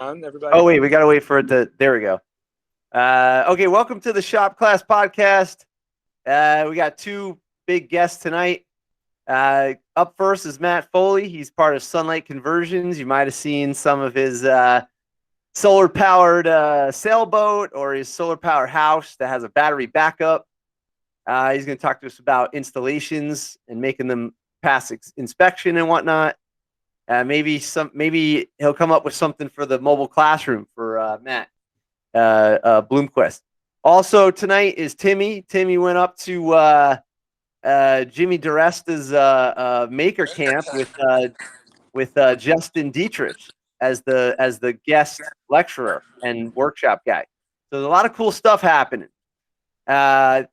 everybody? Oh, wait, we got to wait for it to. There we go. Okay, welcome to the Shop Class Podcast. We got two big guests tonight. Up first is Matt Foley. He's part of Sunlight Conversions. You might have seen some of his solar-powered sailboat or his solar-powered house that has a battery backup. He's going to talk to us about installations and making them pass inspection and whatnot. Maybe he'll come up with something for the mobile classroom for Matt Bloomquist. Also tonight is Timmy. Timmy went up to Jimmy Diresta's Maker Camp with Justin Dietrich as the guest lecturer and workshop guy. So there's a lot of cool stuff happening. So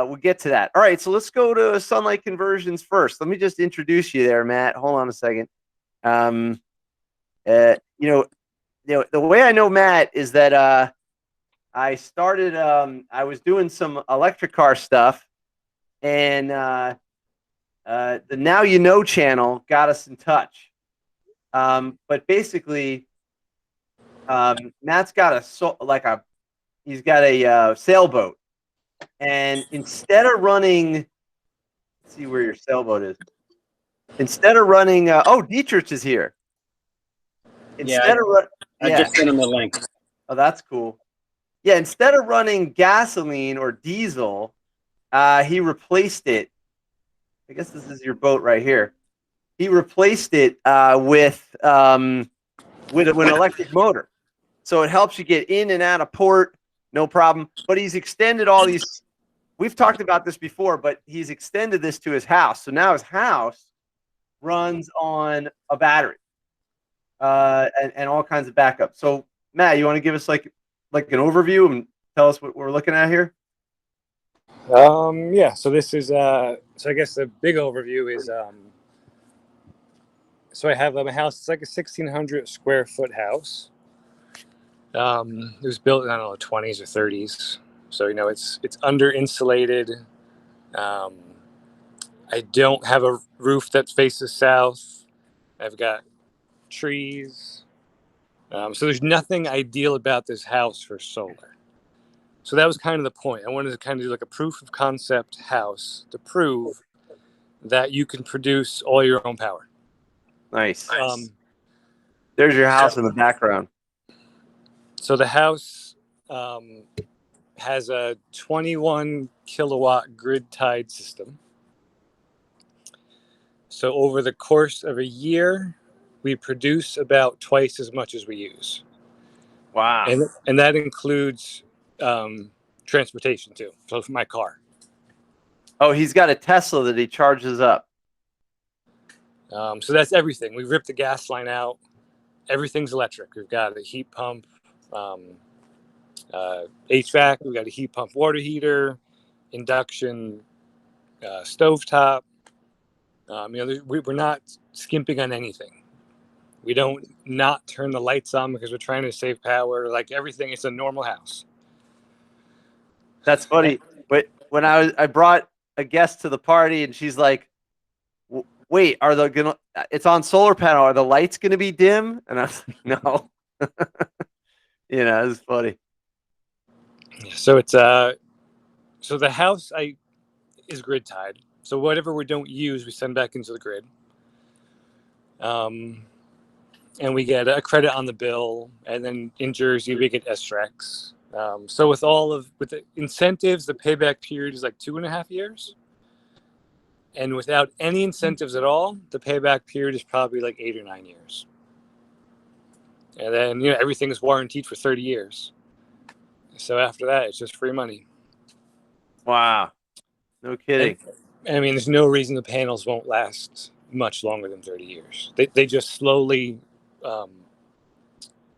we'll get to that. All right, so let's go to Sunlight Conversions first. Let me just introduce you there, Matt. Hold on a second. The way I know Matt is that I started. I was doing some electric car stuff, and the Now You Know channel got us in touch. But basically, Matt's got he's got a sailboat, and instead of running, let's see where your sailboat is. Instead of running, Dietrich is here. I just sent him the link. Oh, that's cool. Yeah, instead of running gasoline or diesel, he replaced it. I guess this is your boat right here. He replaced it with an electric motor, so it helps you get in and out of port. No problem. But he's extended all these. We've talked about this before, but he's extended this to his house. So now his house runs on a battery and all kinds of backup. So, Matt, you want to give us like an overview and tell us what we're looking at here? Yeah. So this is so I guess the big overview is so I have a house. It's like a 1,600 square foot house. It was built in, I don't know, 20s or 30s. So, it's under insulated. I don't have a roof that faces south. I've got trees. So there's nothing ideal about this house for solar. So that was kind of the point. I wanted to kind of do like a proof of concept house to prove that you can produce all your own power. Nice. There's your house in the background. So the house has a 21 kilowatt grid tied system. So over the course of a year, we produce about twice as much as we use. Wow. And that includes transportation too. So for my car. Oh, he's got a Tesla that he charges up. So that's everything. We ripped the gas line out. Everything's electric. We've got a heat pump, HVAC. We've got a heat pump water heater, induction stovetop. We're not skimping on anything. We don't not turn the lights on because we're trying to save power. Like everything, it's a normal house. That's funny. But when I brought a guest to the party, and she's like, "Wait, it's on solar panel. Are the lights gonna be dim?" And I was like, "No." It's funny. So it's so the house is grid tied. So whatever we don't use, we send back into the grid. And we get a credit on the bill, and then in Jersey we get S-Trex. So with the incentives, the payback period is like 2.5 years, and without any incentives at all, the payback period is probably like 8 or 9 years. And then everything is warranted for 30 years. So after that, it's just free money. Wow, no kidding. I mean, there's no reason the panels won't last much longer than 30 years. They just slowly.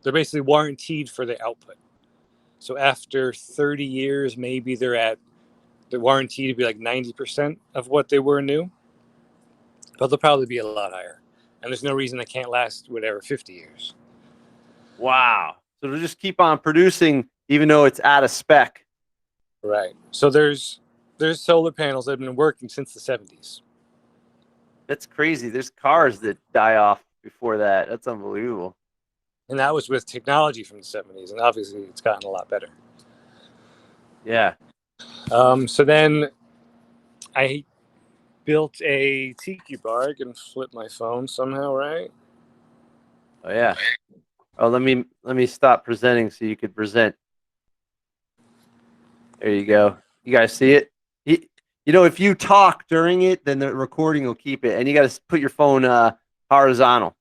They're basically warranted for the output. So after 30 years, maybe they're warranted to be like 90% of what they were new, but they'll probably be a lot higher. And there's no reason they can't last 50 years. Wow. So they'll just keep on producing even though it's out of spec. Right. So there's solar panels that have been working since the 70s. That's crazy. There's cars that die off before that. That's unbelievable. And that was with technology from the 70s, and obviously it's gotten a lot better. Yeah. So then I built a tiki bar. I can flip my phone somehow, right? Oh yeah. Oh, let me stop presenting so you could present. There you go. You guys see it? You know, if you talk during it, then the recording will keep it, and you got to put your phone horizontal.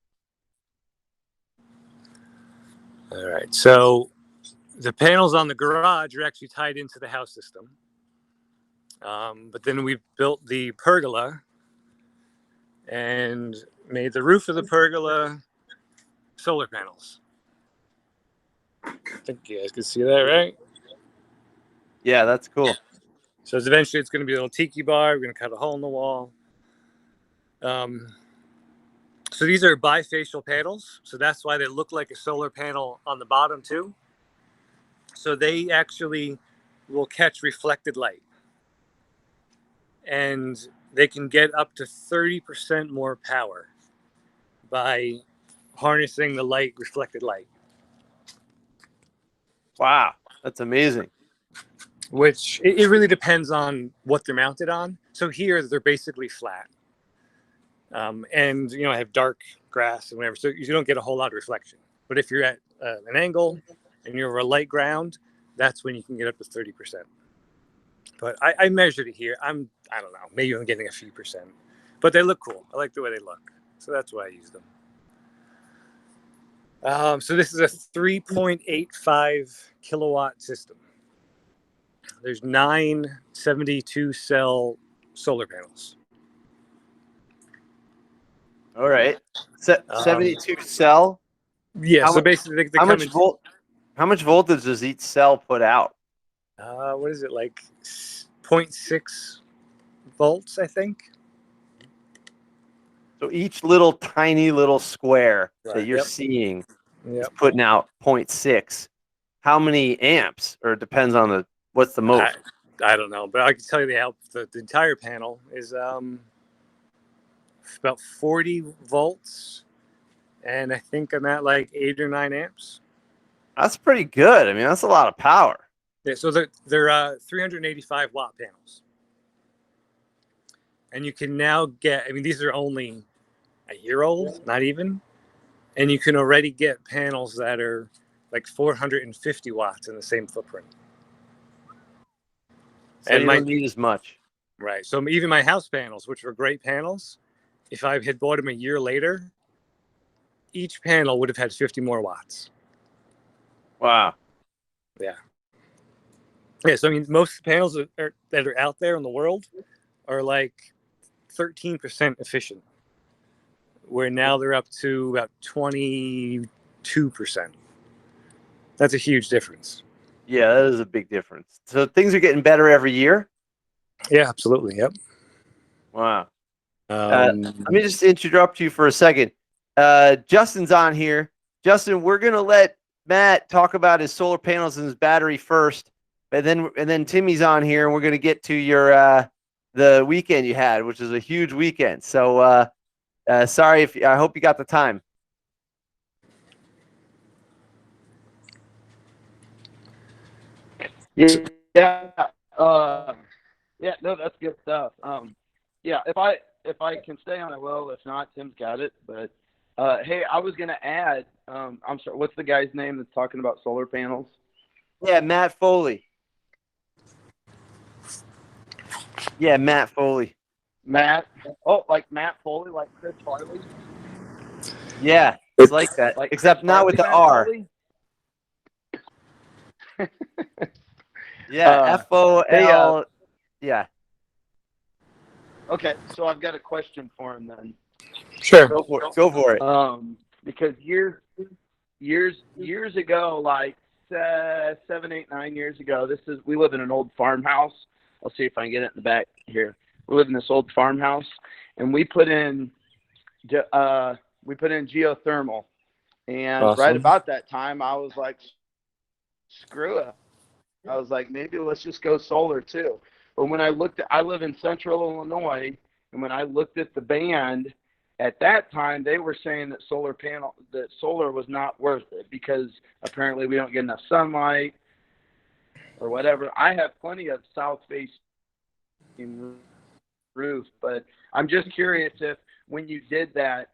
All right. So the panels on the garage are actually tied into the house system. But then we built the pergola and made the roof of the pergola solar panels. I think you guys can see that, right? Yeah, that's cool. So eventually it's going to be a little tiki bar. We're going to cut a hole in the wall. So these are bifacial panels. So that's why they look like a solar panel on the bottom too. So they actually will catch reflected light. And they can get up to 30% more power by harnessing the light, reflected light. Wow, that's amazing. Which it really depends on what they're mounted on. So here they're basically flat. And, I have dark grass and whatever, so you don't get a whole lot of reflection. But if you're at an angle and you're over a light ground, that's when you can get up to 30%. But I measured it here. I don't know, maybe I'm getting a few percent. But they look cool. I like the way they look. So that's why I use them. So this is a 3.85 kilowatt system. There's 9 72-cell solar panels. All right, 72 cell. Yeah, so basically they come in. How much voltage does each cell put out? What is it, like 0.6 volts, I think? So each tiny little square that you're seeing is putting out 0.6. How many amps? Or it depends on what's the most? I don't know, but I can tell you the entire panel is about 40 volts, and I think I'm at like 8 or 9 amps. That's pretty good. I mean, that's a lot of power. Yeah, so they're 385 watt panels. And you can now get, these are only a year old, not even. And you can already get panels that are like 450 watts in the same footprint. So you don't need as much. Right. So even my house panels, which were great panels, if I had bought them a year later, each panel would have had 50 more watts. Wow. Yeah. Yeah. So, most panels that are out there in the world are like 13% efficient, where now they're up to about 22%. That's a huge difference. Yeah, that is a big difference. So things are getting better every year? Yeah, absolutely. Yep. Wow. Let me just interrupt you for a second. Justin's on here. Justin, we're going to let Matt talk about his solar panels and his battery first, and then Timmy's on here, and we're going to get to your the weekend you had, which is a huge weekend. So sorry I hope you got the time. Yeah. Yeah, no, that's good stuff. Yeah, if I can stay on it, well. If not, Tim's got it. But hey, I was gonna add. I'm sorry. What's the guy's name that's talking about solar panels? Yeah, Matt Foley. Yeah, Matt Foley. Matt. Oh, like Matt Foley, like Chris Farley. Yeah, it's like that, like except not with the Matt R. Yeah, FOL. Yeah. Okay, so I've got a question for him then. Sure. Go for it. Because years ago, like 7, 8, 9 years ago, we live in an old farmhouse. I'll see if I can get it in the back here. We live in this old farmhouse, and we put in geothermal. And awesome. Right about that time, I was like, screw it. I was like, maybe let's just go solar too. But when I live in central Illinois, and when I looked at the band, at that time they were saying that solar was not worth it because apparently we don't get enough sunlight or whatever. I have plenty of south facing roof, but I'm just curious if when you did that,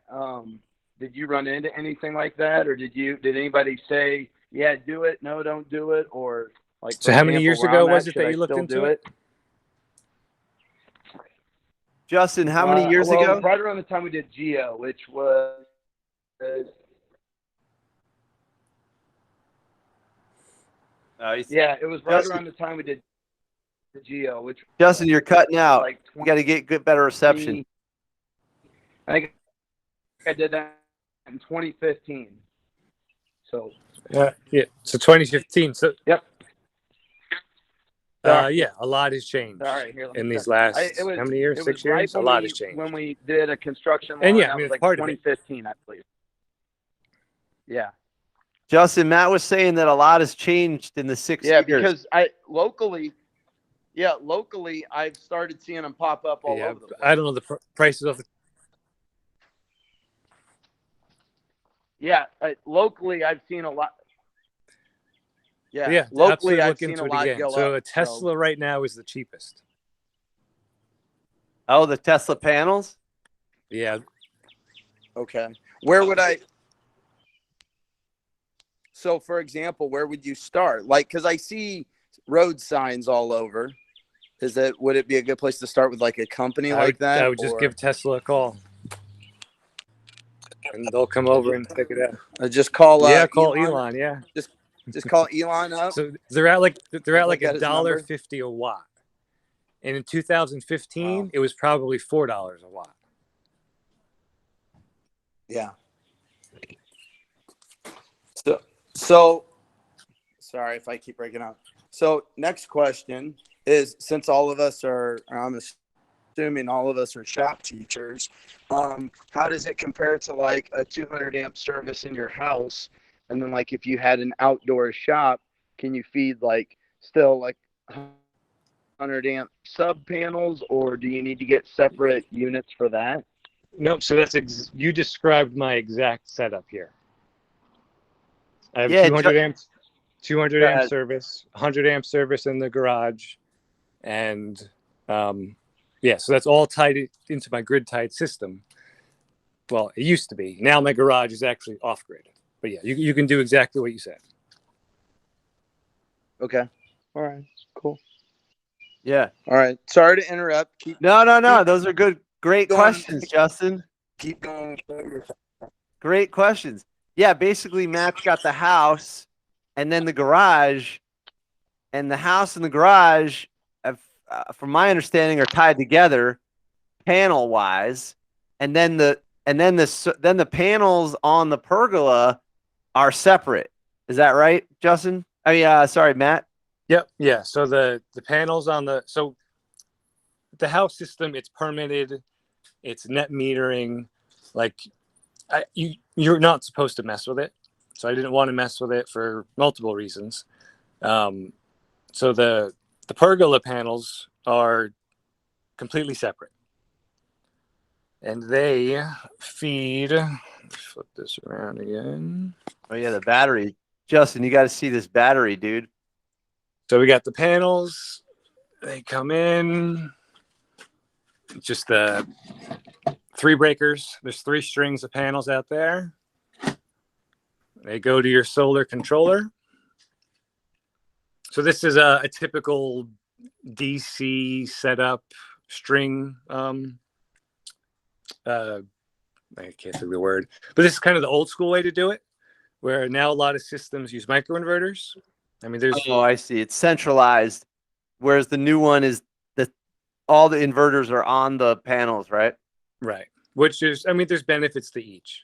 did you run into anything like that, or did anybody say, yeah, do it, no, don't do it, or like? So how many years ago was it that you looked into it? Justin, how many years ago? Right around the time we did Geo, which was yeah, it was right Justin, around the time we did the Geo, which Justin, you're cutting out. like You got to get good, better reception. I think I did that in 2015. So yeah. So 2015. So yep. Yeah, a lot has changed All right, here, in these last how many years? 6 years. A lot has changed. When we did a construction line, And yeah, that I mean, was it's like part of it. 2015, I believe. Yeah. Justin, Matt was saying that a lot has changed in the 6 years. Yeah, because locally, I've started seeing them pop up all over the place. I don't know the prices of the. Yeah, locally, I've seen a lot. Yeah, locally, I've look seen into a it lot again. go So up. a Tesla right now is the cheapest. Oh, the Tesla panels? Yeah. Okay. Where would I? So, for example, where would you start? Like, because I see road signs all over. Would it be a good place to start with like a company like that? I would just give Tesla a call, and they'll come over and pick it up. Just call. Call Elon. Yeah. Just call Elon up. So they're at like Get his number. $1.50 a watt, and in 2015 Wow. it was probably $4 a watt. Yeah. So sorry if I keep breaking up. So next question is, since all of us are, I'm assuming all of us are shop teachers, how does it compare to like a 200 amp service in your house? And then like if you had an outdoor shop, can you feed like still like 100 amp sub panels, or do you need to get separate units for that? Nope. So that's you described my exact setup here. I have 200 amp service, 100 amp service in the garage, and so that's all tied into my grid tied system. Well, it used to be. Now my garage is actually off grid. But yeah, you can do exactly what you said. Okay. All right. Cool. Yeah. All right. Sorry to interrupt. No. Those are great questions, Justin. Keep going. Great questions. Yeah, basically, Matt's got the house and then the garage, and the house and the garage, from my understanding, are tied together, panel wise, and then the panels on the pergola are separate. Is that right, Justin? I mean, sorry, Matt. Yep. Yeah. So the panels on the house system, it's permitted, it's net metering, like. You're not supposed to mess with it, so I didn't want to mess with it for multiple reasons. So the pergola panels are completely separate, and they feed. Flip this around again. Oh yeah, the battery, Justin. You got to see this battery, dude. So we got the panels. They come in. Just the 3 breakers. There's 3 strings of panels out there. They go to your solar controller. So this is a typical DC setup string. I can't think of the word, but this is kind of the old school way to do it, where now a lot of systems use microinverters. I mean, I see. It's centralized, whereas the new one is all the inverters are on the panels, right? Right. Which is, I mean, there's benefits to each.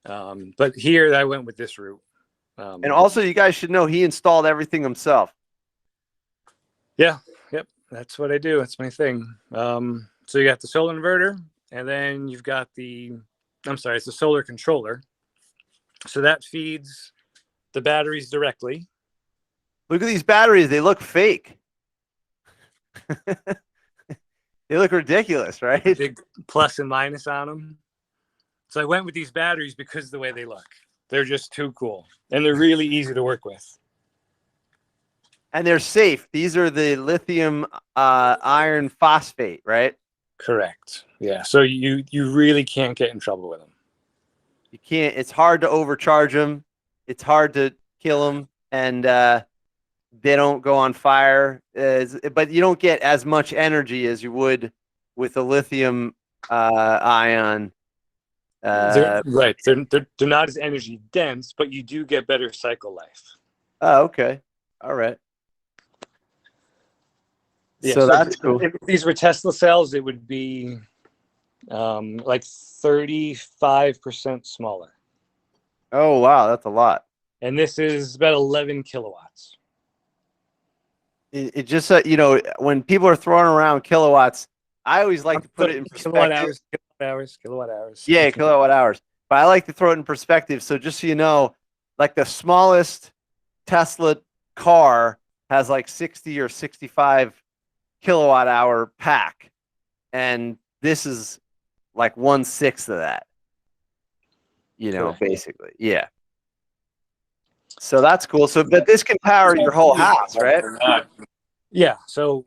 But here I went with this route. And also, you guys should know he installed everything himself. Yeah. Yep. That's what I do. That's my thing. So you got the solar inverter, and then you've got it's the solar controller. So that feeds the batteries directly. Look at these batteries. They look fake. They look ridiculous, right? Big plus and minus on them. So I went with these batteries because of the way they look. They're just too cool, and they're really easy to work with. And they're safe. These are the lithium iron phosphate, right? Correct. Yeah. So you really can't get in trouble with them. You can't. It's hard to overcharge them. It's hard to kill them, and they don't go on fire. But you don't get as much energy as you would with a lithium ion. Right. They're not as energy dense, but you do get better cycle life. Oh, okay. All right. Yeah, so that's cool. If these were Tesla cells, it would be like 35% smaller. Oh, wow. That's a lot. And this is about 11 kilowatts. It just, when people are throwing around kilowatts, I always like to put it in perspective. Kilowatt hours. Yeah, kilowatt hours. But I like to throw it in perspective. So just so you know, like the smallest Tesla car has like 60 or 65 kilowatt hour pack. And this is like 1/6 of that, Correct. basically. Yeah. So that's cool. So, but this can power your whole house, right? Yeah. So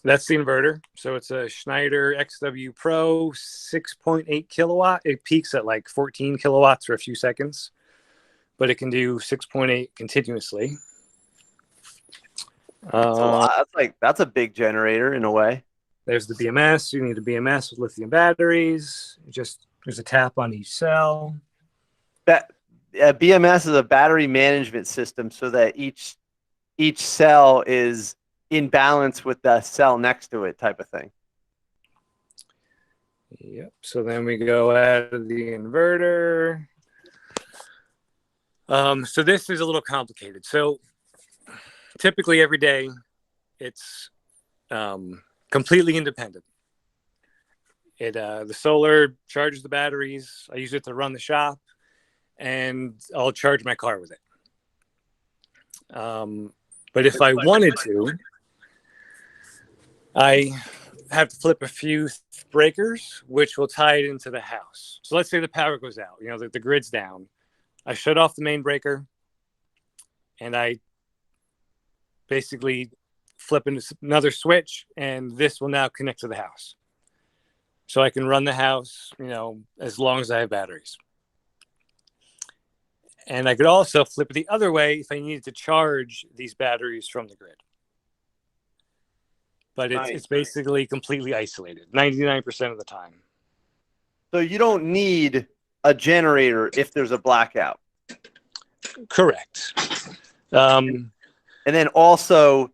that's the inverter. So it's a Schneider XW Pro 6.8 kilowatt. It peaks at like 14 kilowatts for a few seconds, but it can do 6.8 continuously. That's a lot. That's a big generator in a way. There's the BMS. You need a BMS with lithium batteries. There's a tap on each cell. BMS is a battery management system, so that each cell is in balance with the cell next to it, type of thing. Yep. So then we go out of the inverter. So this is a little complicated. So typically every day it's completely independent. The solar charges the batteries. I use it to run the shop, and I'll charge my car with it. But if I wanted to, I have to flip a few breakers, which will tie it into the house. So let's say the power goes out, the grid's down. I shut off the main breaker, and I basically flip another switch, and this will now connect to the house. So I can run the house, as long as I have batteries. And I could also flip it the other way if I needed to charge these batteries from the grid. But it's basically completely isolated 99% of the time. So you don't need a generator if there's a blackout. Correct. And then also,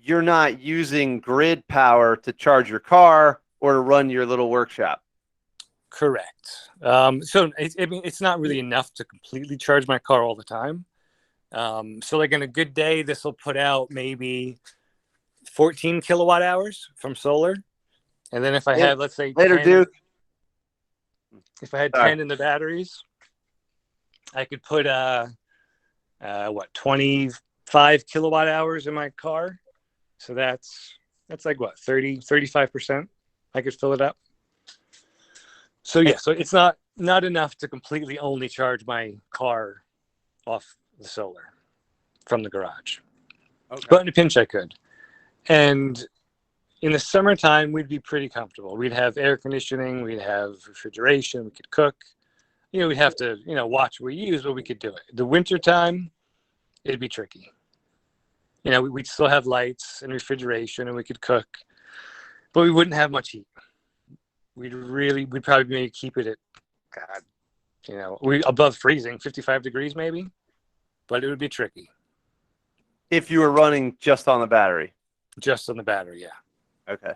you're not using grid power to charge your car or to run your little workshop. Correct. So it's not really enough to completely charge my car all the time. So like on a good day, this will put out maybe 14 kilowatt hours from solar. And then if I had, let's say, later, 10, Duke. If I had 10 in the batteries, I could put 25 kilowatt hours in my car. So that's like 35%. I could fill it up. So yeah, so it's not enough to completely only charge my car off the solar from the garage. Okay. But in a pinch I could. And in the summertime, we'd be pretty comfortable. We'd have air conditioning, we'd have refrigeration, we could cook. We'd have to, watch what we use, but we could do it. The wintertime, it'd be tricky. We'd still have lights and refrigeration, and we could cook, but we wouldn't have much heat. We'd probably maybe keep it at, we above freezing, 55 degrees maybe, but it would be tricky. If you were running just on the battery. Just on the battery, yeah. Okay.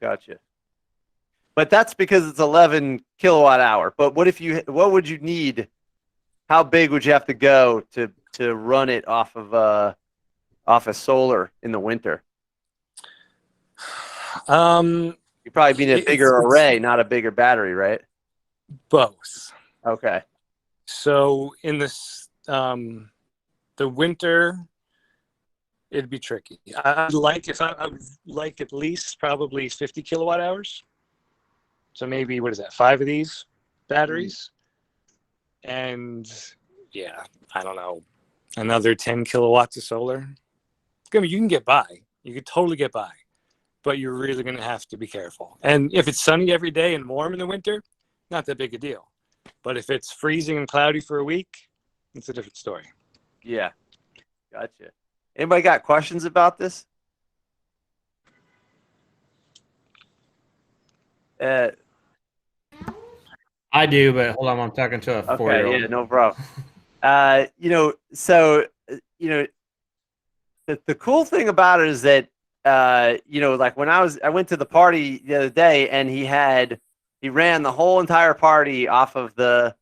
Gotcha. But that's because it's 11 kilowatt hour. But what would you need? How big would you have to go to run it off of solar in the winter? You probably need a bigger array, not a bigger battery, right? Both. Okay. So in this the winter, it'd be tricky. I would like at least probably 50 kilowatt hours. So maybe, what is that, 5 of these batteries? And yeah, I don't know, another 10 kilowatts of solar. I mean, you can get by. You could totally get by. But you're really going to have to be careful. And if it's sunny every day and warm in the winter, not that big a deal. But if it's freezing and cloudy for a week, it's a different story. Yeah. Gotcha. Anybody got questions about this? I do, but hold on, I'm talking to a Okay, 4-year-old. yeah, no problem. So the cool thing about it is that like when I went to the party the other day, and he ran the whole entire party off the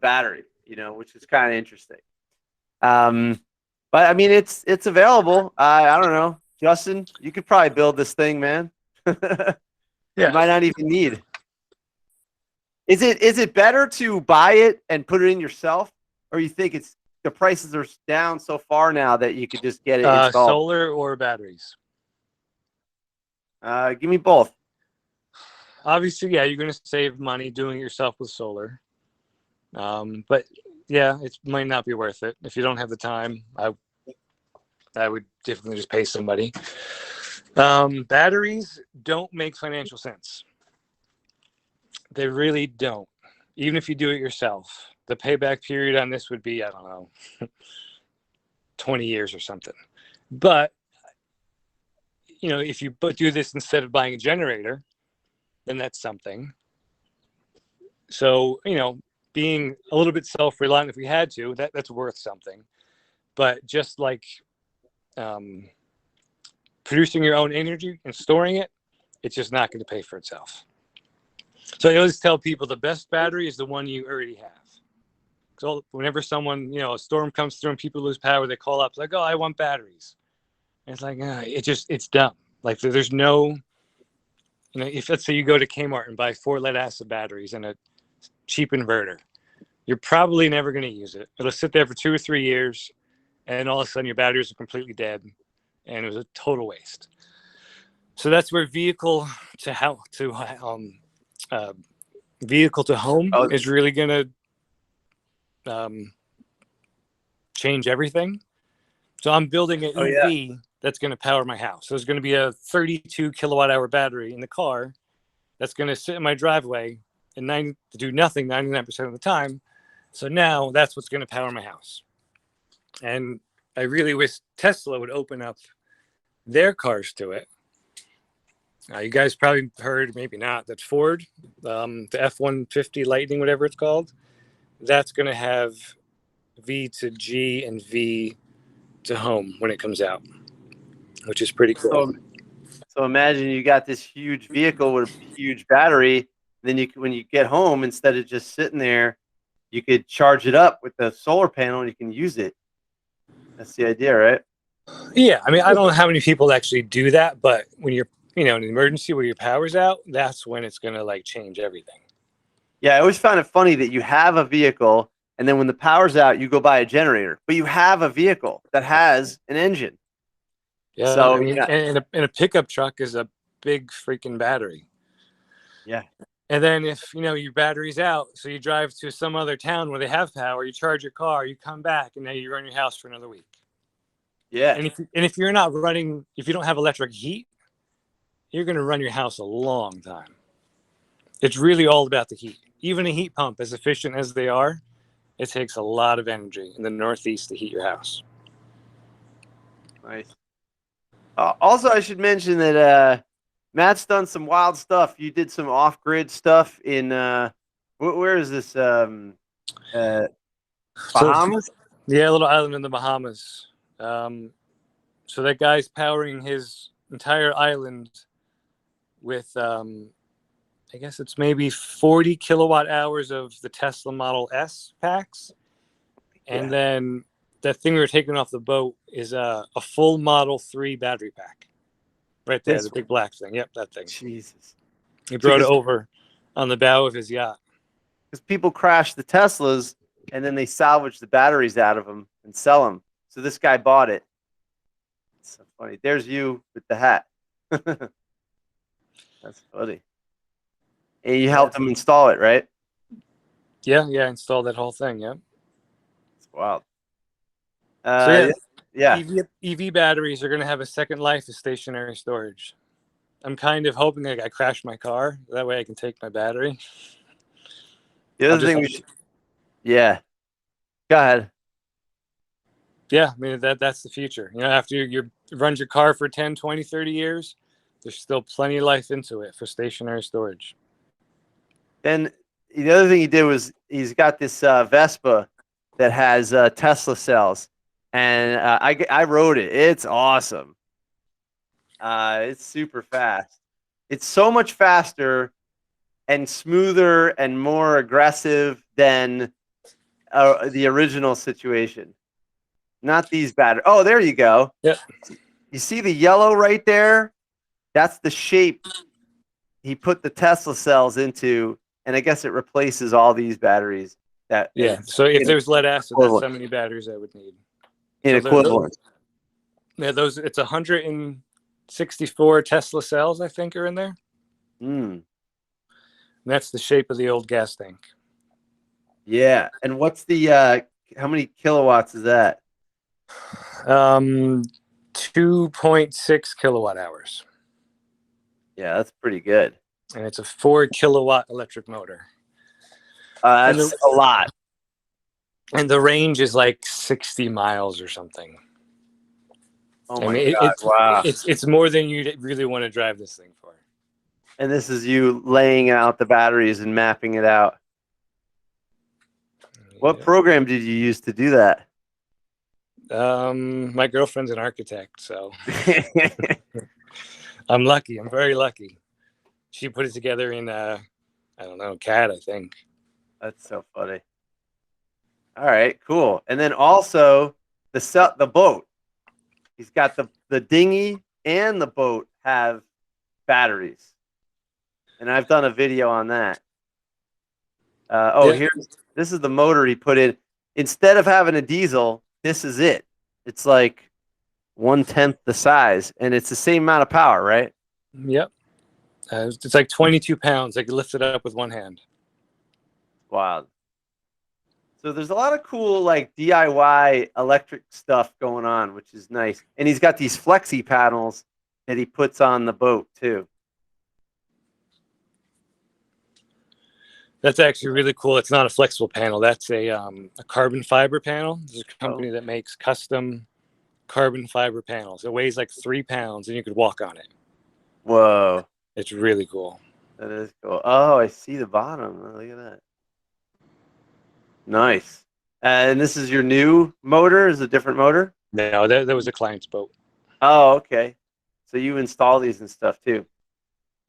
battery, which is kind of interesting. But I mean, it's available. I don't know, Justin, you could probably build this thing, man. Yeah. You might not even need. Is it better to buy it and put it in yourself, or you think the prices are down so far now that you could just get it installed? Solar or batteries? Give me both. Obviously, yeah, you're going to save money doing it yourself with solar. But yeah, it might not be worth it. If you don't have the time, I would definitely just pay somebody. Batteries don't make financial sense. They really don't. Even if you do it yourself, the payback period on this would be, I don't know, 20 years or something. But, if you do this instead of buying a generator, then that's something. So, being a little bit self-reliant if we had to, that's worth something. But just like producing your own energy and storing it, it's just not going to pay for itself. So I always tell people the best battery is the one you already have. So whenever someone, a storm comes through and people lose power, they call up like, "Oh, I want batteries." And it's like, it's dumb. Like there's no, if let's say you go to Kmart and buy 4 lead acid batteries and a cheap inverter, you're probably never going to use it. It'll sit there for 2 or 3 years, and all of a sudden your batteries are completely dead, and it was a total waste. So that's where vehicle to home is really going to change everything. So I'm building an EV that's going to power my house. So there's going to be a 32 kilowatt hour battery in the car that's going to sit in my driveway and do nothing 99% of the time. So now that's what's going to power my house. And I really wish Tesla would open up their cars to it. You guys probably heard, maybe not, that Ford, the F-150 Lightning, whatever it's called, that's going to have V to G and V to home when it comes out, which is pretty cool. So imagine you got this huge vehicle with a huge battery. Then when you get home, instead of just sitting there, you could charge it up with the solar panel and you can use it. That's the idea, right? Yeah. I mean, I don't know how many people actually do that, but when you're, in an emergency where your power's out, that's when it's going to change everything. Yeah. I always found it funny that you have a vehicle, and then when the power's out, you go buy a generator, but you have a vehicle that has an engine. Yeah. So, I mean, and a pickup truck is a big freaking battery. Yeah. And then if, your battery's out, so you drive to some other town where they have power, you charge your car, you come back, and now you run your house for another week. Yeah. And if you're not running, if you don't have electric heat, you're going to run your house a long time. It's really all about the heat. Even a heat pump, as efficient as they are, it takes a lot of energy in the Northeast to heat your house. Nice. Also, I should mention that Matt's done some wild stuff. You did some off-grid stuff in where is this? Bahamas? Yeah, a little island in the Bahamas. So that guy's powering his entire island with, I guess it's maybe 40 kilowatt hours of the Tesla Model S packs. And then that thing we were taking off the boat is a full Model 3 battery pack. Right there, the big black thing. Yep, that thing. Jesus. He brought it over on the bow of his yacht. Because people crash the Teslas and then they salvage the batteries out of them and sell them. So this guy bought it. It's so funny. There's you with the hat. That's funny. And you helped him install it, right? Yeah, installed that whole thing. Yeah. It's wild. So yeah. EV batteries are going to have a second life as stationary storage. I'm kind of hoping that I crash my car. That way I can take my battery. The other thing yeah. Go ahead. Yeah, I mean, that's the future. You know, after you run your car for 10, 20, 30 years, there's still plenty of life into it for stationary storage. Then the other thing he did was he's got this Vespa that has Tesla cells, and I rode it. It's awesome. It's super fast. It's so much faster and smoother and more aggressive than the original situation. Not these batteries. Oh, there you go. Yeah. You see the yellow right there? That's the shape he put the Tesla cells into, and I guess it replaces all these batteries. So if there's lead acid, that's how many batteries I would need. Equivalent. It's 164 Tesla cells, I think, are in there. And that's the shape of the old gas tank. Yeah. And what's the how many kilowatts is that? 2.6 kilowatt hours. Yeah, that's pretty good. And it's a 4 kilowatt electric motor. That's a lot. And the range is like 60 miles or something. Oh my God! Wow. It's more than you really want to drive this thing for. And this is you laying out the batteries and mapping it out. What program did you use to do that? My girlfriend's an architect, so I'm lucky. I'm very lucky. She put it together in I don't know, CAD, I think. That's so funny. All right, cool. And then also the boat. He's got the dinghy and the boat have batteries. And I've done a video on that. This is the motor he put in. Instead of having a diesel, this is it. It's like 1/10 the size, and it's the same amount of power, right? Yep. It's like 22 pounds. I could lift it up with one hand. Wow. So there's a lot of cool like DIY electric stuff going on, which is nice. And he's got these flexi panels that he puts on the boat too. That's actually really cool. It's not a flexible panel. That's a carbon fiber panel. There's a company that makes custom carbon fiber panels. It weighs like 3 pounds, and you could walk on it. Whoa. It's really cool. That is cool. Oh, I see the bottom. Oh, look at that. Nice. And this is your new motor? Is it a different motor? No, that was a client's boat. Oh, okay. So you install these and stuff too?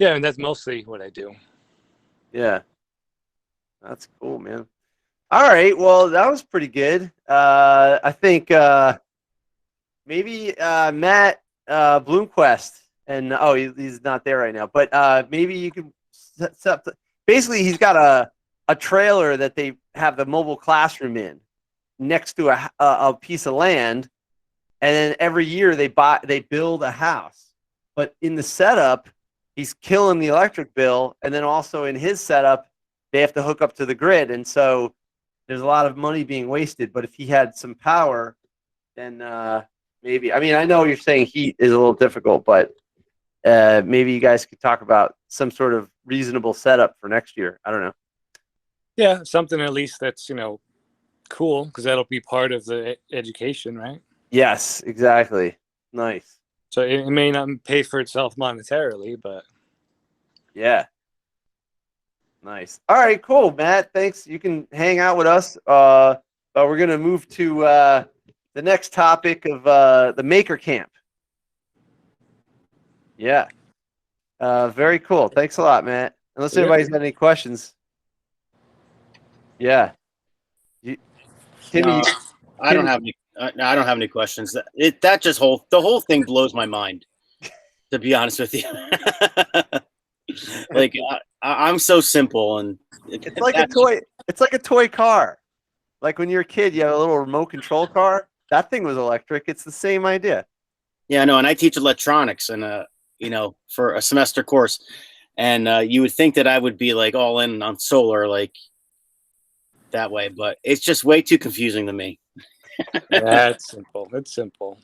Yeah, and that's mostly what I do. Yeah. That's cool, man. All right. Well, that was pretty good. I think maybe Matt Bloomquist, and he's not there right now, but maybe you can set up. Basically, he's got a trailer that they have the mobile classroom in next to a piece of land, and then every year they build a house. But in the setup, he's killing the electric bill, and then also in his setup, they have to hook up to the grid, and so there's a lot of money being wasted. But if he had some power, then maybe. I mean, I know you're saying heat is a little difficult, but maybe you guys could talk about some sort of reasonable setup for next year. I don't know. Yeah, something at least that's cool, because that'll be part of the education, right? Yes, exactly. Nice. So it may not pay for itself monetarily, but yeah. Nice. All right, cool, Matt. Thanks. You can hang out with us. But we're going to move to the next topic of the Maker Camp. Yeah. Very cool. Thanks a lot, Matt. Unless anybody's got any questions. Yeah. Timmy, I don't have any. I don't have any questions. The whole thing blows my mind. To be honest with you, like I'm so simple, and it's like a toy. It's like a toy car. Like when you're a kid, you have a little remote control car. That thing was electric. It's the same idea. Yeah, no, and I teach electronics, and for a semester course, And you would think that I would be like all in on solar like that way, but it's just way too confusing to me. That's simple. It's simple.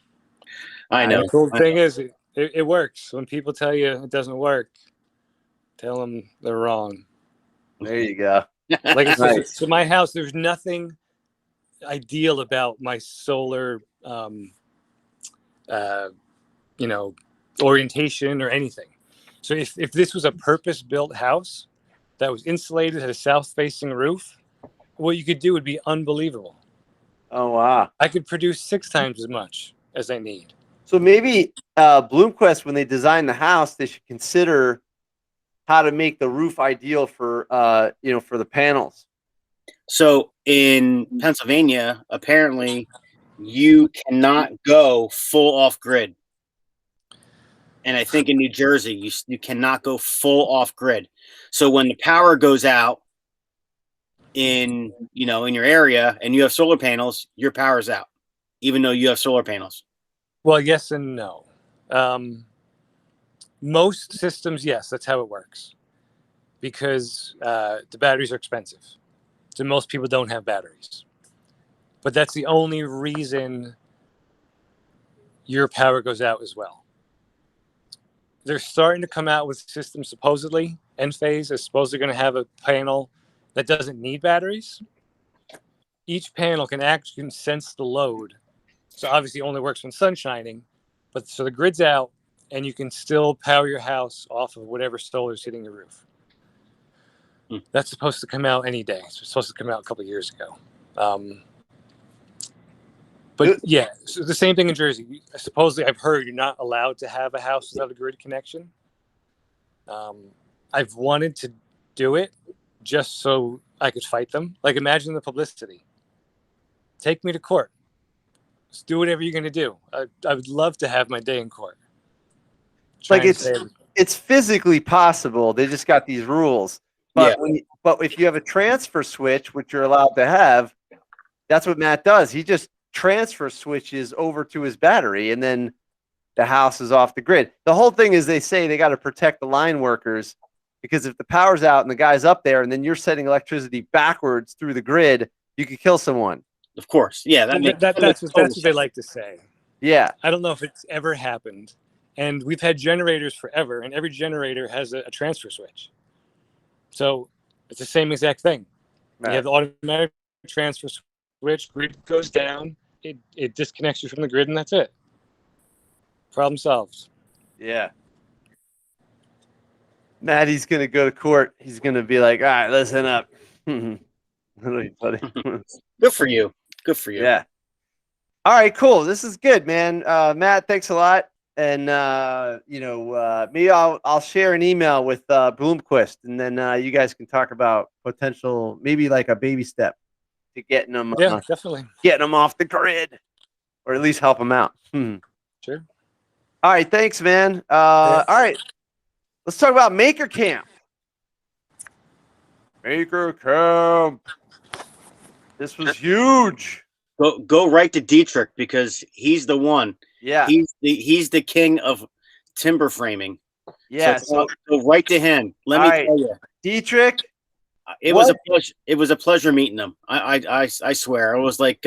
I know. The cool thing is, it works. When people tell you it doesn't work, tell them they're wrong. There you go. Like I said, Nice. so my house, there's nothing ideal about my solar, orientation or anything. So if this was a purpose-built house that was insulated, had a south-facing roof, what you could do would be unbelievable. Oh, wow. I could produce 6 times as much as I need. So maybe Bloomquist, when they design the house, they should consider how to make the roof ideal for for the panels. So in Pennsylvania, apparently you cannot go full off grid. And I think in New Jersey, you cannot go full off grid. So when the power goes out in your area and you have solar panels, your power's out, even though you have solar panels. Well, yes and no. Most systems, yes, that's how it works, because the batteries are expensive. So most people don't have batteries. But that's the only reason your power goes out as well. They're starting to come out with systems, supposedly. Enphase is supposedly going to have a panel that doesn't need batteries. Each panel can sense the load. So obviously it only works when sun's shining. But so the grid's out, and you can still power your house off of whatever solar is hitting your roof. That's supposed to come out any day. It's supposed to come out a couple of years ago. But yeah, so the same thing in Jersey. Supposedly, I've heard you're not allowed to have a house without a grid connection. I've wanted to do it just so I could fight them. Like, imagine the publicity. Take me to court. Just do whatever you're going to do. I would love to have my day in court. Like it's physically possible. They just got these rules. But but if you have a transfer switch, which you're allowed to have, that's what Matt does. He just transfer switches over to his battery, and then the house is off the grid. The whole thing is they say they got to protect the line workers, because if the power's out and the guy's up there and then you're sending electricity backwards through the grid, you could kill someone. Of course. Yeah. That's what they like to say. Yeah. I don't know if it's ever happened. And we've had generators forever, and every generator has a transfer switch. So it's the same exact thing. Right. You have the automatic transfer switch, grid goes down, it disconnects you from the grid, and that's it. Problem solved. Yeah. Maddie's going to go to court. He's going to be like, all right, listen up. Good for you. Good for you. Yeah. All right, cool. This is good, man. Matt, thanks a lot. And, maybe I'll share an email with Bloomquist, and then you guys can talk about potential, maybe like a baby step to getting them, definitely getting them off the grid, or at least help them out. Sure. All right. Thanks, man. All right. Let's talk about Maker Camp. Maker Camp. This was huge. Go right to Dietrich, because he's the one. Yeah. He's the king of timber framing. Yeah. So go right to him. Let me tell you, Dietrich. It was a pleasure. It was a pleasure meeting him. I swear, it was like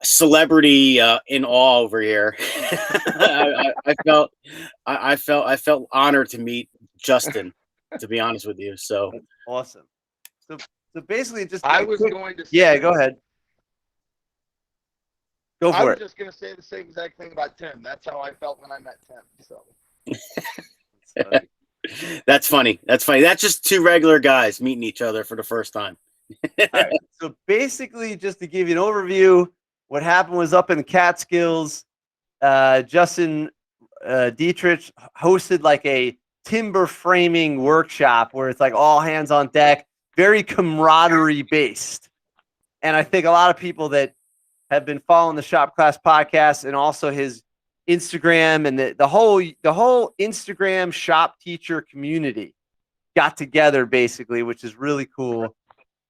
celebrity in awe over here. I felt honored to meet Justin, to be honest with you. So that's awesome. So basically, just I was going to say, yeah, go ahead. Go for it. I was just going to say the same exact thing about Tim. That's how I felt when I met Tim. So that's funny. That's funny. That's just two regular guys meeting each other for the first time. All right. So basically, just to give you an overview, what happened was up in the Catskills, Justin Dietrich hosted like a timber framing workshop where it's like all hands on deck, very camaraderie based. And I think a lot of people that have been following the Shop Class podcast and also his Instagram and the whole Instagram shop teacher community got together basically, which is really cool.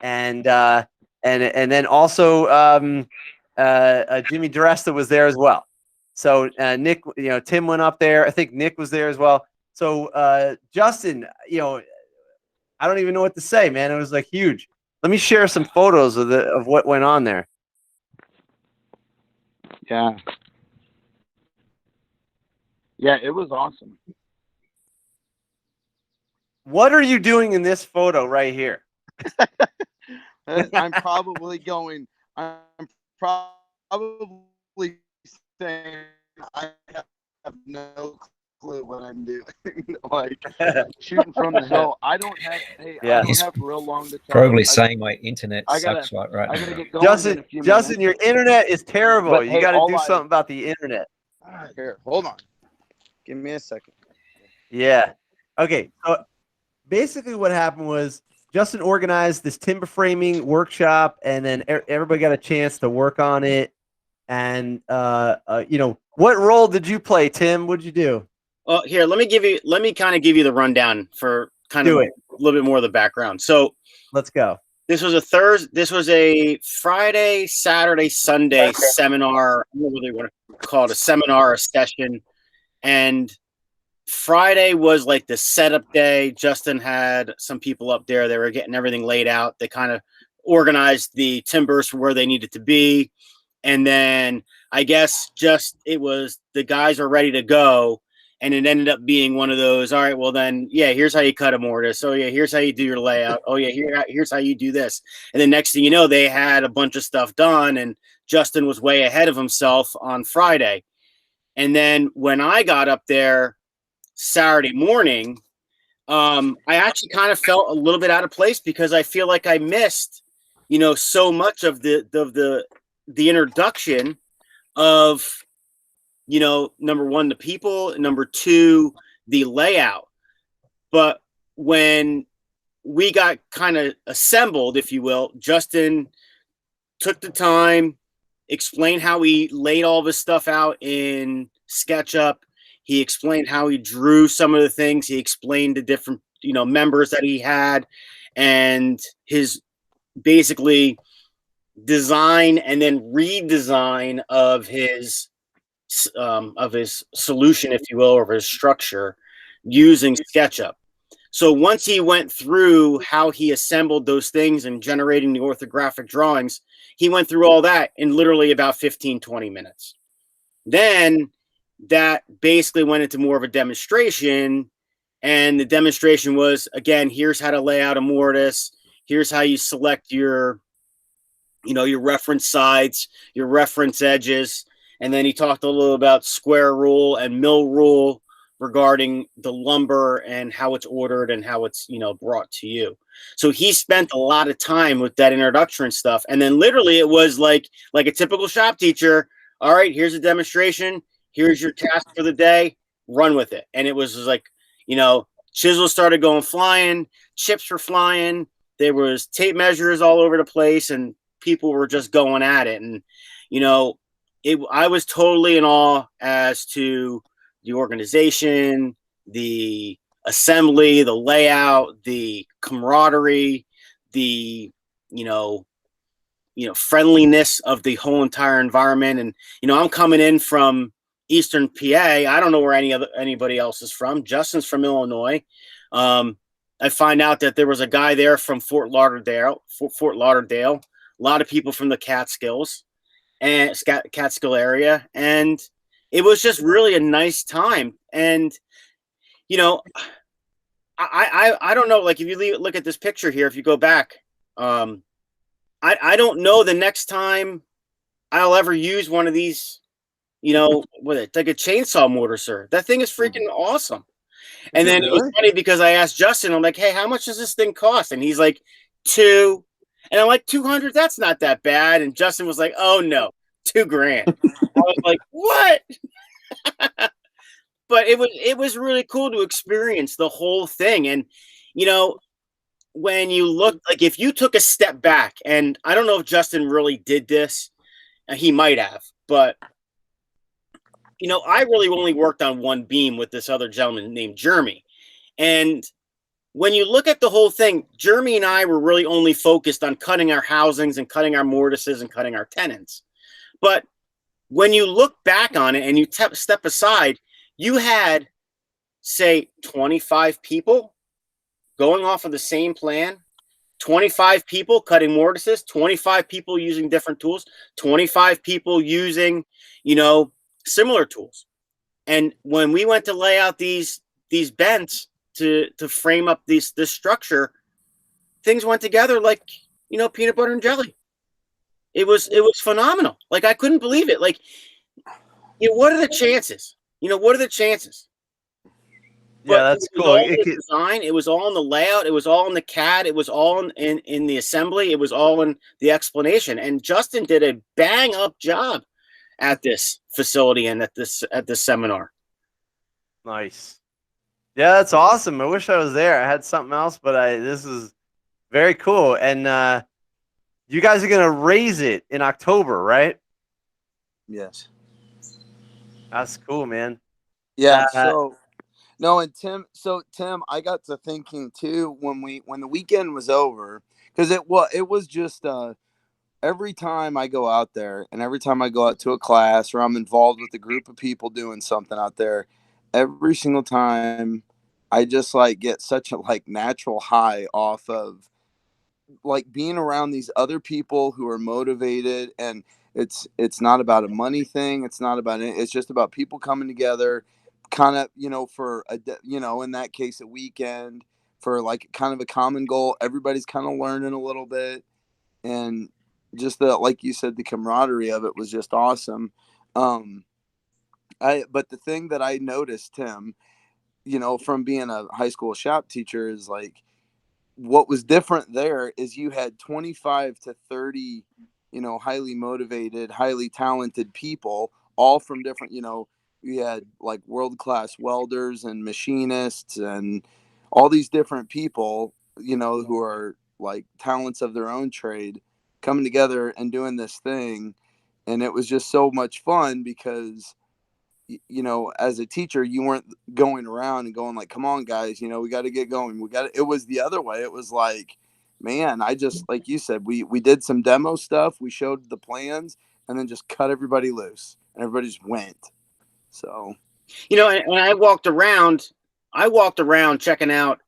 And then also Jimmy Diresta was there as well. So Nick, Tim went up there. I think Nick was there as well. So Justin, I don't even know what to say, man. It was like huge. Let me share some photos of what went on there. Yeah. Yeah, it was awesome. What are you doing in this photo right here? I'm probably saying I have no clue what I'm doing. Like shooting from the hill. I don't have Yeah. I don't have real long to talk. Probably saying my internet I gotta- sucks right I gotta now. get going in a few Justin, minutes. your internet is terrible. But, You hey, got to all do I- something about the internet. Here, hold on. Give me a second. Yeah. Okay. So basically, what happened was Justin organized this timber framing workshop, and then everybody got a chance to work on it. And what role did you play, Tim? What'd you do? Well, here, let me kind of give you the rundown for kind of Do a it. little bit more of the background. So Let's go. this was a Friday, Saturday, Sunday seminar. I don't know what they want to call it, a seminar, a session. And Friday was like the setup day. Justin had some people up there. They were getting everything laid out. They kind of organized the timbers for where they needed to be. And then I guess it was the guys are ready to go. And it ended up being one of those, all right, well then, yeah, here's how you cut a mortise. Oh yeah, here's how you do your layout. Oh yeah, here's how you do this. And then next thing you know, they had a bunch of stuff done and Justin was way ahead of himself on Friday. And then when I got up there Saturday morning, I actually kind of felt a little bit out of place because I feel like I missed, so much of the introduction of, number one, the people, number two, the layout. But when we got kind of assembled, if you will, Justin took the time, explained how he laid all this stuff out in SketchUp. He explained how he drew some of the things. He explained the different, members that he had and his basically design and then redesign of his solution, if you will, or his structure using SketchUp. So once he went through how he assembled those things and generating the orthographic drawings, he went through all that in literally about 15, 20 minutes. Then that basically went into more of a demonstration. And the demonstration was, again, here's how to lay out a mortise. Here's how you select your reference sides, your reference edges. And then he talked a little about square rule and mill rule regarding the lumber and how it's ordered and how it's, brought to you. So he spent a lot of time with that introduction stuff. And then literally it was like a typical shop teacher. All right, here's a demonstration. Here's your task for the day. Run with it. And it was like, chisels started going flying, chips were flying. There was tape measures all over the place and people were just going at it. And, I was totally in awe as to the organization, the assembly, the layout, the camaraderie, the, friendliness of the whole entire environment. And, I'm coming in from Eastern PA. I don't know where anybody else is from. Justin's from Illinois. I find out that there was a guy there from Fort Lauderdale, a lot of people from the Catskills and Catskill area. And it was just really a nice time. And, I don't know, like if you look at this picture here, if you go back, I don't know the next time I'll ever use one of these, with it, like a chainsaw mortar, sir. That thing is freaking awesome. And then it was funny because I asked Justin, I'm like, hey, how much does this thing cost? And he's like, $200. And I'm like, $200? That's not that bad. And Justin was like, oh no, $2,000. I was like, what? But it was really cool to experience the whole thing. And, when you look, like if you took a step back, and I don't know if Justin really did this, he might have, but I really only worked on one beam with this other gentleman named Jeremy. And when you look at the whole thing, Jeremy and I were really only focused on cutting our housings and cutting our mortises and cutting our tenons. But when you look back on it and you step aside, you had say 25 people going off of the same plan, 25 people cutting mortises, 25 people using different tools, 25 people using, similar tools. And when we went to lay out these bents to frame up this structure, things went together like, peanut butter and jelly. It was phenomenal. Like, I couldn't believe it. Like, what are the chances? What are the chances? Yeah, that's It was cool. all in the design. It was all in the layout. It was all in the CAD. It was all in the assembly. It was all in the explanation. And Justin did a bang up job at this facility and at this seminar. Nice. Yeah, that's awesome. I wish I was there. I had something else, but this is very cool. And you guys are gonna raise it in October, right? Yes. That's cool, man. Yeah. And Tim, I got to thinking too when the weekend was over, because it was just every time I go out there and every time I go out to a class or I'm involved with a group of people doing something out there, every single time I just like get such a like natural high off of like being around these other people who are motivated. And it's not about a money thing. It's not about it. It's just about people coming together, kind of, for in that case, a weekend for like kind of a common goal. Everybody's kind of learning a little bit, and just like you said, the camaraderie of it was just awesome. But the thing that I noticed, Tim, from being a high school shop teacher, is like, what was different there is you had 25 to 30, highly motivated, highly talented people, all from different, you had like world-class welders and machinists and all these different people, who are like talents of their own trade coming together and doing this thing. And it was just so much fun because, as a teacher, you weren't going around and going like, come on guys, we got to get going. It was the other way. It was like, man, I just, like you said, we did some demo stuff. We showed the plans and then just cut everybody loose and everybody just went. So, And I walked around checking out,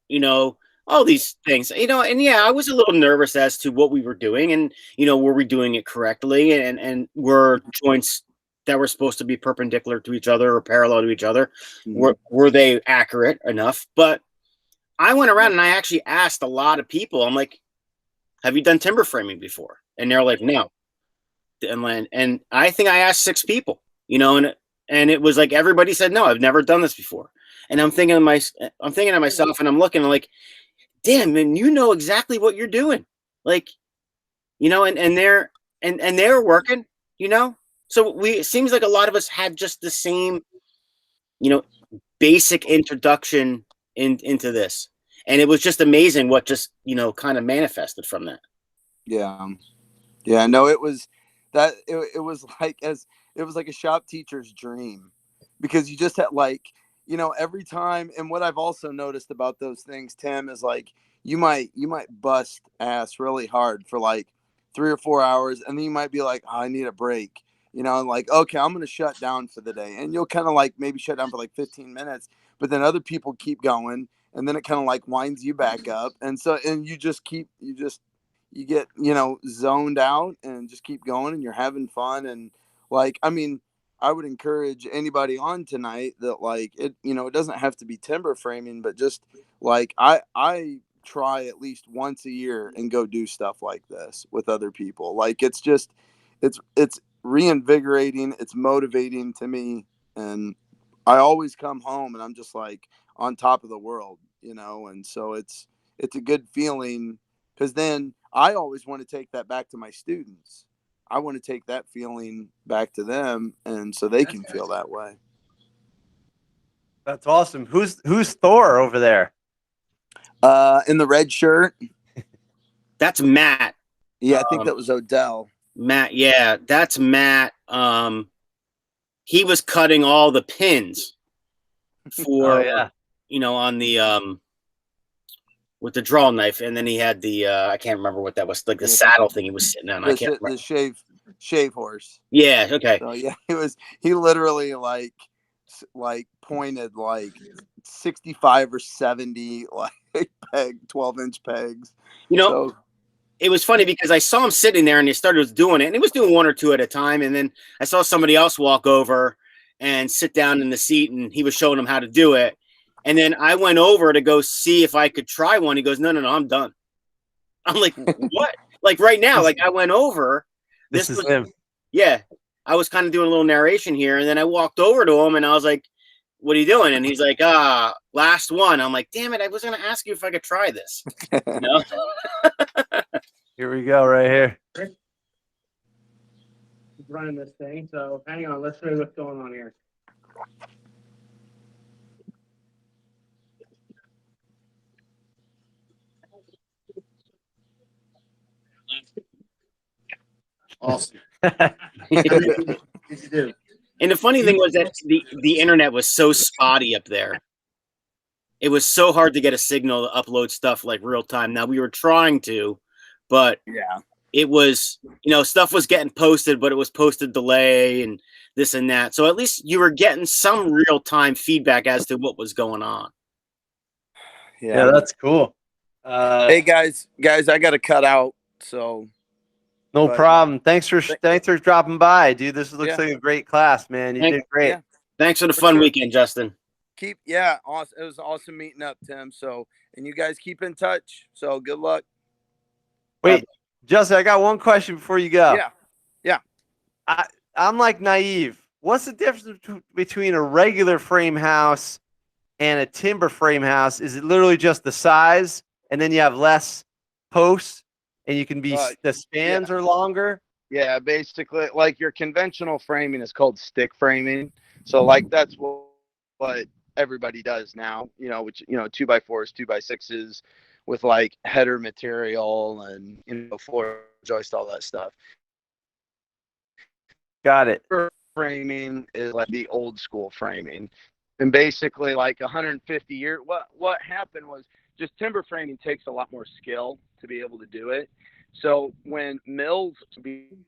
all these things, and yeah, I was a little nervous as to what we were doing and, were we doing it correctly, and were joints that were supposed to be perpendicular to each other or parallel to each other, were they accurate enough? But I went around and I actually asked a lot of people, I'm like, have you done timber framing before? And they're like, no. And I think I asked 6 people, and it was like everybody said, no, I've never done this before. And I'm thinking to myself, and I'm looking like, damn, man, you know exactly what you're doing. Like, and they're working, So it seems like a lot of us had just the same, basic introduction into this. And it was just amazing what just, kind of manifested from that. Yeah. Yeah, no, it was that it was like a shop teacher's dream, because you just had like, every time. And what I've also noticed about those things, Tim, is like you might bust ass really hard for like 3 or 4 hours, and then you might be like, oh, I need a break, and like, okay, I'm going to shut down for the day. And you'll kind of like maybe shut down for like 15 minutes, but then other people keep going, and then it kind of like winds you back up. And so, and you get, zoned out and just keep going, and you're having fun. And like, I mean, I would encourage anybody on tonight that like it, it doesn't have to be timber framing, but just like I try at least once a year and go do stuff like this with other people. Like, it's just, it's reinvigorating. It's motivating to me. And I always come home and I'm just like on top of the world, and so it's a good feeling, because then I always want to take that back to my students. I want to take that feeling back to them, and so they can feel that way. That's awesome. Who's Thor over there? In the red shirt. That's Matt. Yeah, I think that was Odell. Matt, yeah, that's Matt. He was cutting all the pins for, on the with the draw knife, and then he had the I can't remember what that was, like the saddle thing he was sitting on. I can't remember. The shave horse. Yeah, okay. So yeah, he literally like pointed like 65 or 70 like 12-inch pegs. You know, So it was funny because I saw him sitting there and he started doing it, and he was doing one or two at a time. And then I saw somebody else walk over and sit down in the seat, and he was showing him how to do it. And then I went over to go see if I could try one. He goes, no, I'm done. I'm like, what? Like right now, like I went over. This is him. Yeah. I was kind of doing a little narration here. And then I walked over to him and I was like, what are you doing? And he's like, last one. I'm like, damn it. I was going to ask you if I could try this. No. Here we go, right here. Running this thing, so hang on. Let's see what's going on here. Awesome. And the funny thing was that the internet was so spotty up there. It was so hard to get a signal to upload stuff like real time. Now we were trying to, but yeah, it was, stuff was getting posted, but it was posted delay and this and that. So at least you were getting some real time feedback as to what was going on. Yeah, that's cool. Hey guys, I got to cut out. So no problem. Thanks for dropping by, dude. This looks like a great class, man. You did great. Yeah. Thanks for the fun weekend, Justin. Awesome. It was awesome meeting up, Tim. So, and you guys keep in touch. So good luck. Wait, Justin, I got one question before you go. Yeah. I'm like naive. What's the difference between a regular frame house and a timber frame house? Is it literally just the size, and then you have less posts, and you can be the spans are longer? Yeah, basically, like your conventional framing is called stick framing. So, like that's what everybody does now. Which 2x4s, 2x6s, with like header material and floor joist, all that stuff. Got it. Framing is like the old school framing, and basically like 150 years. What happened was just timber framing takes a lot more skill to be able to do it. So when mills became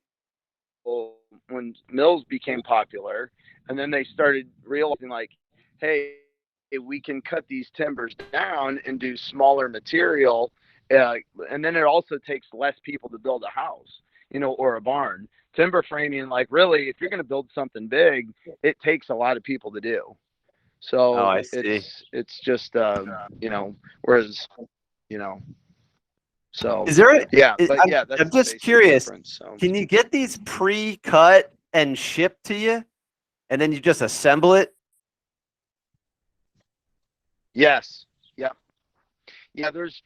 popular, and then they started realizing like, hey, we can cut these timbers down and do smaller material, and then it also takes less people to build a house, or a barn. Timber framing, like really, if you're going to build something big, it takes a lot of people to do. So I see. it's just whereas so is there that's I'm just curious, so. Can you get these pre-cut and shipped to you, and then you just assemble it? Yes. Yeah, there's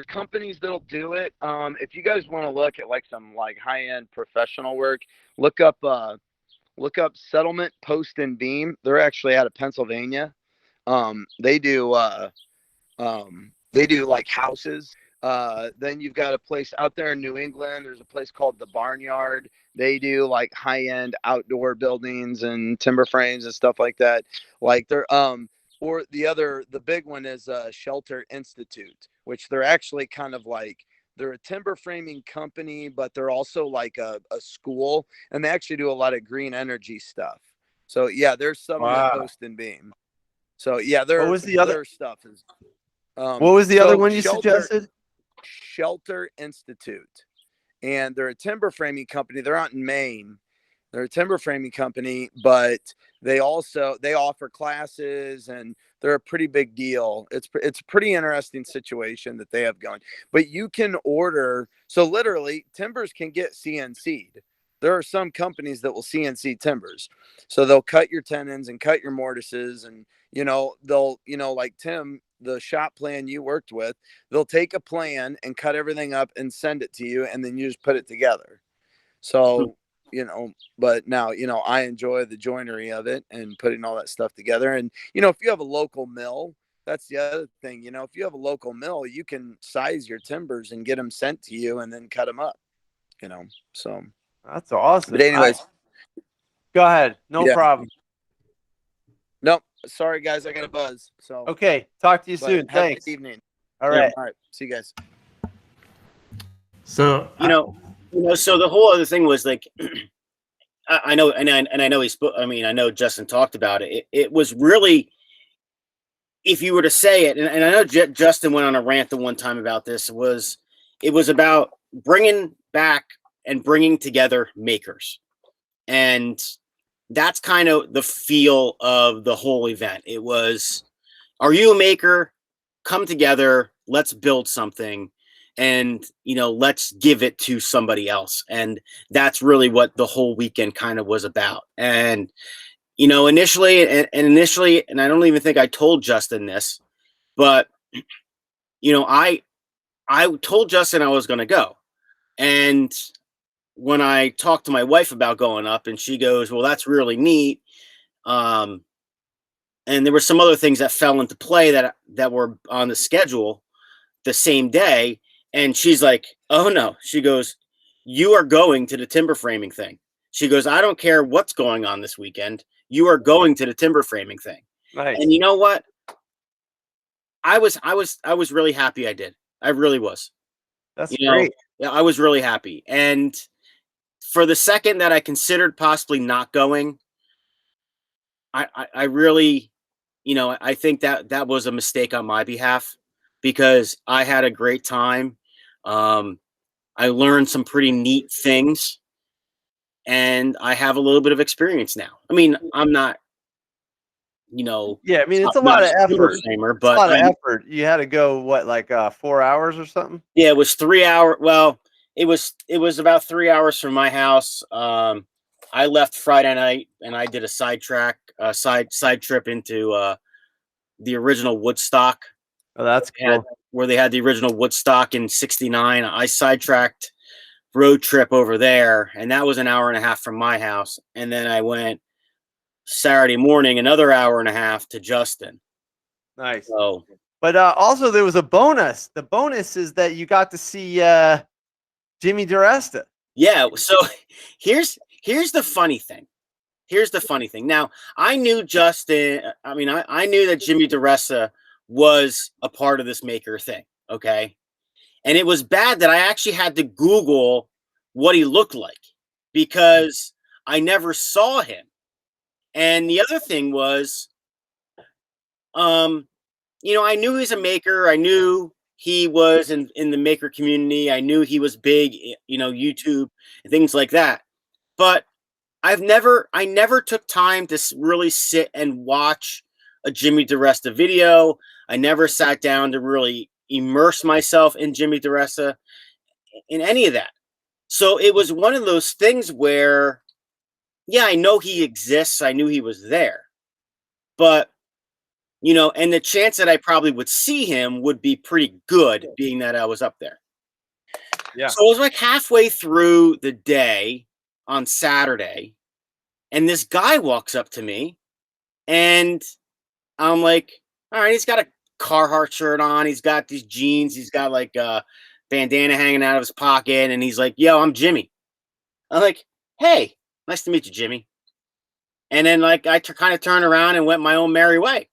companies that'll do it. If you guys want to look at like some like high-end professional work, look up Settlement Post and Beam. They're actually out of Pennsylvania. They do like houses. Then you've got a place out there in New England. There's a place called the Barnyard. They do like high-end outdoor buildings and timber frames and stuff like that. Like they're or the big one is Shelter Institute, which they're actually kind of like, they're a timber framing company, but they're also like a school, and they actually do a lot of green energy stuff. So yeah, there's Settlement Post and Beam. So yeah, their stuff is. What was the other one you suggested? Shelter Institute, and they're a timber framing company. They're out in Maine. They're a timber framing company, but they offer classes, and they're a pretty big deal. It's a pretty interesting situation that they have going. But you can order, so literally timbers can get CNC'd. There are some companies that will CNC timbers. So they'll cut your tenons and cut your mortises, and they'll like Tim, the shop plan you worked with, they'll take a plan and cut everything up and send it to you, and then you just put it together. So but now, I enjoy the joinery of it and putting all that stuff together. And, if you have a local mill, that's the other thing, if you have a local mill, you can size your timbers and get them sent to you and then cut them up, so. That's awesome. But anyways, go ahead. No problem. Nope. Sorry guys. I got a buzz. So, okay. Talk to you soon. Thanks. Have a good evening. All right. All right. See you guys. So, so the whole other thing was like, I know, and I know I know Justin talked about it. It was really, if you were to say it, and I know Justin went on a rant the one time about this, it was about bringing back and bringing together makers. And that's kind of the feel of the whole event. It was, are you a maker? Come together, let's build something, and let's give it to somebody else. And that's really what the whole weekend kind of was about. And initially, and I don't even think I told Justin this, but I told Justin I was going to go. And when I talked to my wife about going up, and she goes, well, that's really neat. And there were some other things that fell into play that were on the schedule the same day. And she's like, oh no, she goes, you are going to the timber framing thing. She goes, I don't care what's going on this weekend. You are going to the timber framing thing. Nice. And you know what? I was really happy I did. I really was. That's great. Yeah, I was really happy. And for the second that I considered possibly not going, I really, I think that was a mistake on my behalf, because I had a great time. I learned some pretty neat things, and I have a little bit of experience now. I mean, I'm not, Yeah, I mean, it's a not lot of effort. framer, It's but a lot of effort. You had to go, what, like 4 hours or something? yeah, it was 3 hours. Well, it was about 3 hours from my house. I left Friday night, and I did a side trip into the original Woodstock. Oh, that's cool. Where they had the original Woodstock in '69. I sidetracked road trip over there, and that was an hour and a half from my house. And then I went Saturday morning, another hour and a half to Justin. Nice. So, But also there was a bonus. The bonus is that you got to see Jimmy Diresta. yeah. So here's the funny thing. Here's the funny thing. Now, I knew Justin. I mean, I knew that Jimmy Diresta was a part of this maker thing. Okay. And it was bad that I actually had to Google what he looked like, because I never saw him. And the other thing was, I knew he's a maker. I knew he was in the maker community. I knew he was big, YouTube and things like that. But I never took time to really sit and watch a Jimmy Diresta video. I never sat down to really immerse myself in Jimmy Diresta, in any of that. So it was one of those things where, yeah, I know he exists. I knew he was there, but and the chance that I probably would see him would be pretty good, being that I was up there. Yeah. So it was like halfway through the day on Saturday, and this guy walks up to me, and I'm like, all right, he's got a Carhartt shirt on. He's got these jeans. He's got like a bandana hanging out of his pocket. And he's like, yo, I'm Jimmy. I'm like, hey, nice to meet you, Jimmy. And then like I kind of turned around and went my own merry way.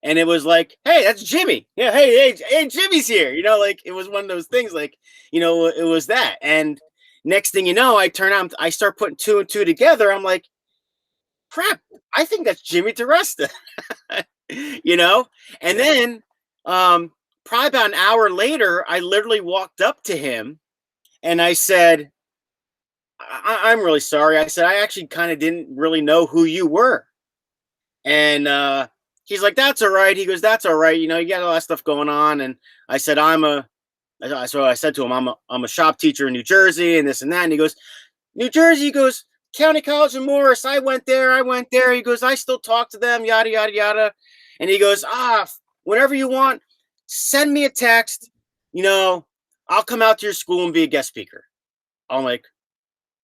And it was like, hey, that's Jimmy. Yeah, hey, Jimmy's here. Like it was one of those things, like, it was that. And next thing you know, I turn out, I start putting two and two together. I'm like, crap, I think that's Jimmy Diresta. And then probably about an hour later, I literally walked up to him and I said, I'm really sorry. I said, I actually kind of didn't really know who you were. And he's like, that's all right. He goes, that's all right. You got a lot of stuff going on. And I said, so I said to him, I'm a shop teacher in New Jersey and this and that. And he goes, New Jersey? He goes, County College of Morris. I went there. He goes, I still talk to them, yada, yada, yada. And he goes, whenever you want, send me a text. I'll come out to your school and be a guest speaker. I'm like,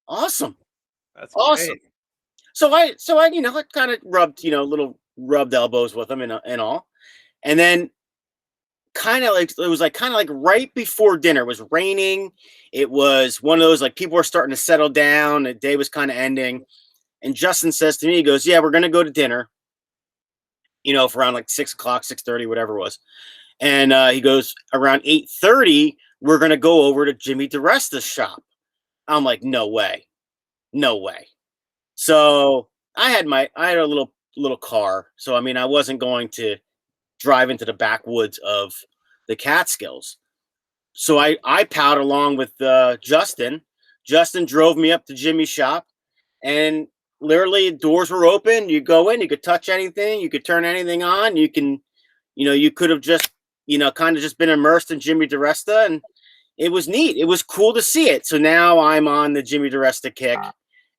awesome. That's awesome. Great. So I kind of rubbed elbows with him and all. And then it was like right before dinner. It was raining. It was one of those, like, people were starting to settle down. The day was kind of ending. And Justin says to me, he goes, yeah, we're going to go to dinner, for around like 6 o'clock, 6:30, whatever it was. And he goes, around 8:30, we're going to go over to Jimmy Diresta's shop. I'm like, no way. So I had a little car. So, I mean, I wasn't going to drive into the backwoods of the Catskills. So I palled along with Justin. Justin drove me up to Jimmy's shop, and literally doors were open. You go in, you could touch anything, you could turn anything on. You can, you could have just, kind of just been immersed in Jimmy Diresta, and it was neat. It was cool to see it. So now I'm on the Jimmy Diresta kick,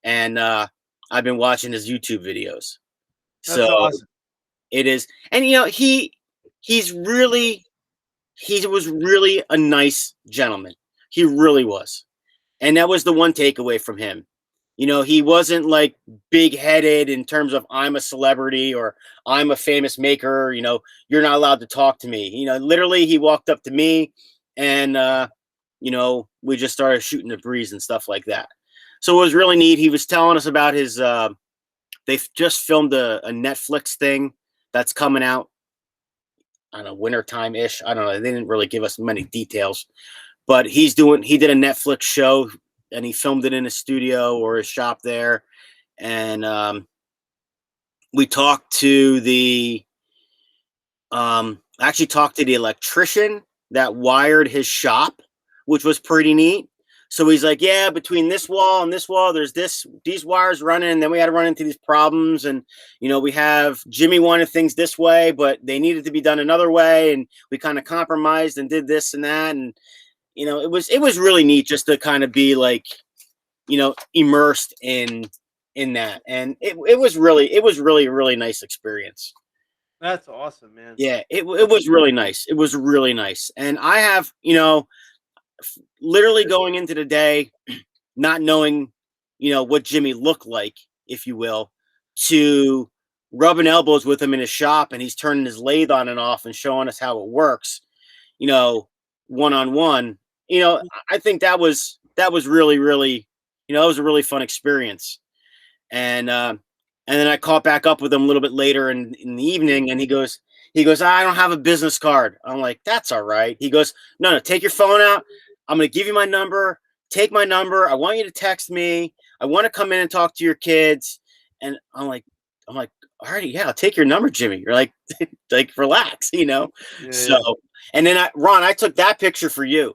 and I've been watching his YouTube videos. That's So awesome. it is, and he was really a nice gentleman. He really was. And that was the one takeaway from him. He wasn't like big headed in terms of I'm a celebrity or I'm a famous maker. You're not allowed to talk to me. Literally he walked up to me and, we just started shooting the breeze and stuff like that. So it was really neat. He was telling us about his, they've just filmed a Netflix thing that's coming out. I don't know, wintertime ish. I don't know. They didn't really give us many details, but he did a Netflix show and he filmed it in his studio or his shop there. And we talked to actually talked to the electrician that wired his shop, which was pretty neat. So he's like, yeah, between this wall and this wall, there's these wires running. And then we had to run into these problems. And, we have Jimmy wanted things this way, but they needed to be done another way. And we kind of compromised and did this and that. And, it was really neat just to kind of be like, immersed in that. And it was really a really nice experience. That's awesome, man. Yeah, it was really nice. It was really nice. And I have, literally going into the day, not knowing, what Jimmy looked like, if you will, to rubbing elbows with him in his shop, and he's turning his lathe on and off and showing us how it works, one-on-one. I think that was really, really, it was a really fun experience. And then I caught back up with him a little bit later in the evening, and he goes, I don't have a business card. I'm like, that's all right. He goes, no, take your phone out. I'm going to give you my number. Take my number. I want you to text me. I want to come in and talk to your kids. And I'm like, all right, yeah, I'll take your number, Jimmy. You're like, relax, Yeah. So, and then Ron, I took that picture for you.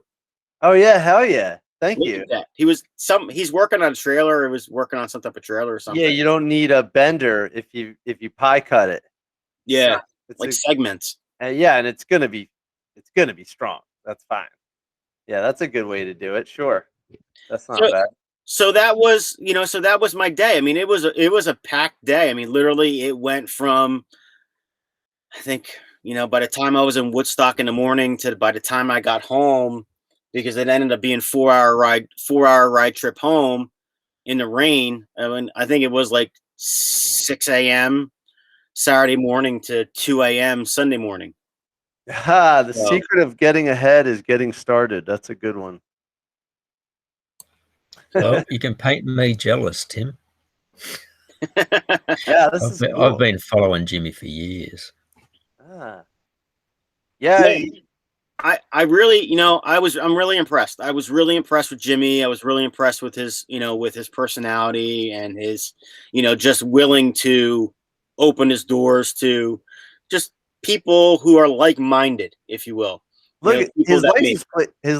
Oh yeah, hell yeah. Thank Look you. at that. He's working on a trailer. It was working on some type of trailer or something. Yeah, you don't need a bender if you pie cut it. Yeah, It's like segments. yeah, and it's gonna be strong. That's fine. Yeah, that's a good way to do it. Sure, that's not bad. So that was, that was my day. I mean, it was a packed day. I mean, literally, it went from, I think, by the time I was in Woodstock in the morning to by the time I got home, because it ended up being 4-hour ride trip home in the rain. I mean, I think it was like 6 a.m. Saturday morning to 2 a.m. Sunday morning. The secret of getting ahead is getting started. That's a good one. Well, you can paint me jealous, Tim. Yeah, I've been following Jimmy for years. Yeah. I really, I'm really impressed. I was really impressed with Jimmy. I was really impressed with his, with his personality and his, just willing to open his doors to just people who are like-minded, if you will. Look, his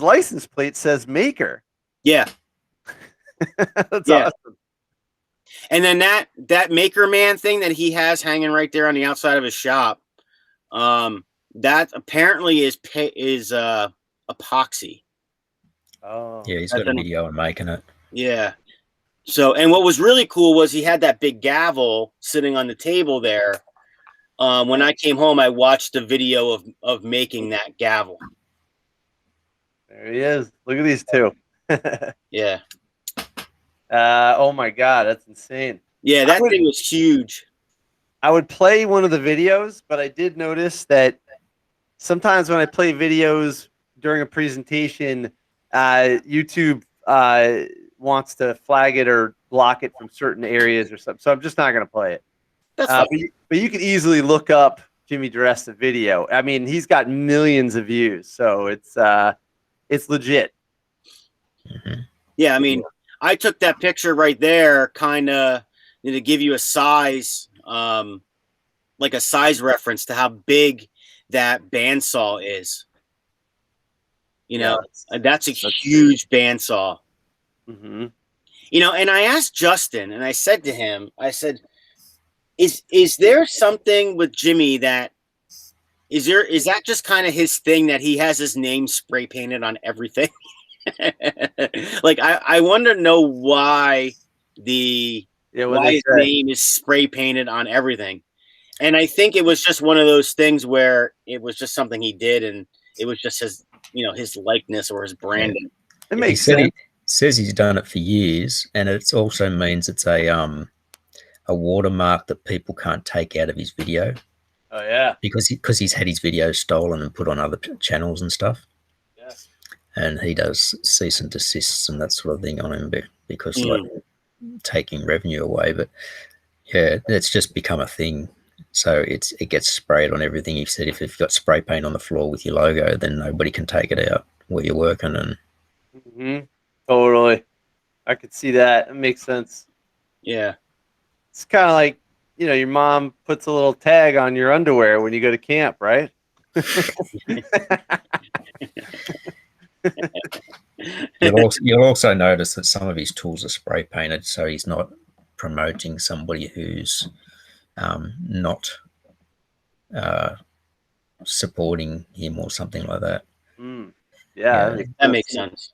license plate says maker. Yeah. That's awesome. And then that Maker Man thing that he has hanging right there on the outside of his shop, that apparently is epoxy. Oh, yeah, he's got a video on making it. Yeah. So, and what was really cool was he had that big gavel sitting on the table there. When I came home, I watched the video of making that gavel. There he is. Look at these two. Yeah. Oh my God, that's insane. Yeah, that thing was huge. I would play one of the videos, but I did notice that sometimes when I play videos during a presentation, YouTube wants to flag it or block it from certain areas or something. So I'm just not going to play it. But you can easily look up Jimmy Diresta video. I mean, he's got millions of views, so it's legit. Mm-hmm. Yeah, I mean, I took that picture right there, kind of to give you a size, like a size reference to how big that bandsaw is. You Yeah, know, that's a huge bandsaw. Mm-hmm. You know, and I asked Justin, and I said to him, I said, is there something with Jimmy that is that just kind of his thing that he has his name spray painted on everything? Like I want to know why why his name is spray painted on everything. And I think it was just one of those things where it was just something he did, and it was just his, you know, his likeness or his branding. It makes sense. He says he's done it for years, and it also means it's a watermark that people can't take out of his video. Oh yeah, because he's had his videos stolen and put on other channels and stuff. Yeah, and he does cease and desists and that sort of thing on him because like taking revenue away. But yeah, it's just become a thing. So it gets sprayed on everything. He said if you've got spray paint on the floor with your logo, then nobody can take it out where you're working. And totally, I could see that. It makes sense. Yeah, it's kind of like, you know, your mom puts a little tag on your underwear when you go to camp, right? You'll also notice that some of his tools are spray painted, so he's not promoting somebody who's not supporting him or something like that. Yeah, that makes sense.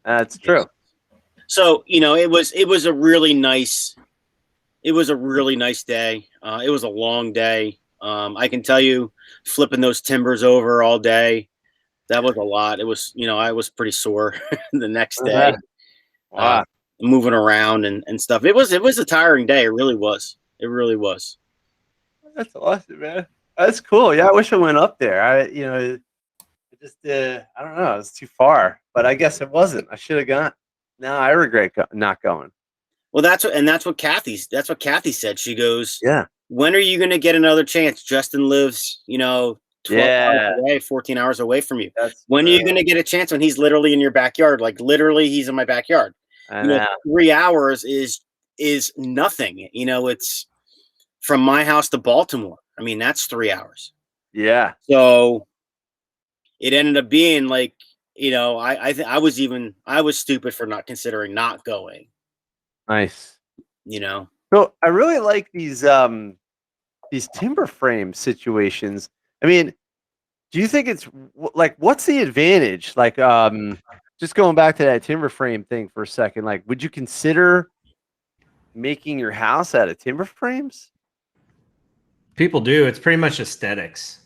That's true. So, you know, it was a really nice day. It was a long day. I can tell you, flipping those timbers over all day, that was a lot. It was, you know, I was pretty sore the next day. Wow. Moving around and stuff. It was a tiring day. It really was. It really was. That's awesome, man. That's cool. Yeah, I wish I went up there. I don't know. It's too far, but I guess it wasn't. I should have gone. Now I regret not going. Well, that's what Kathy said. She goes, yeah. When are you going to get another chance? Justin lives, you know, 12 hours away, 14 hours away from you. When are you going to get a chance when he's literally in your backyard? Like literally he's in my backyard. I you know, 3 hours is nothing. You know, it's from my house to Baltimore. I mean, that's 3 hours. Yeah. So it ended up being like, you know, I was stupid for not considering not going. Nice. You know. So I really like these timber frame situations. I mean, do you think it's like, what's the advantage? Like, just going back to that timber frame thing for a second, like, would you consider making your house out of timber frames? People do. It's pretty much aesthetics.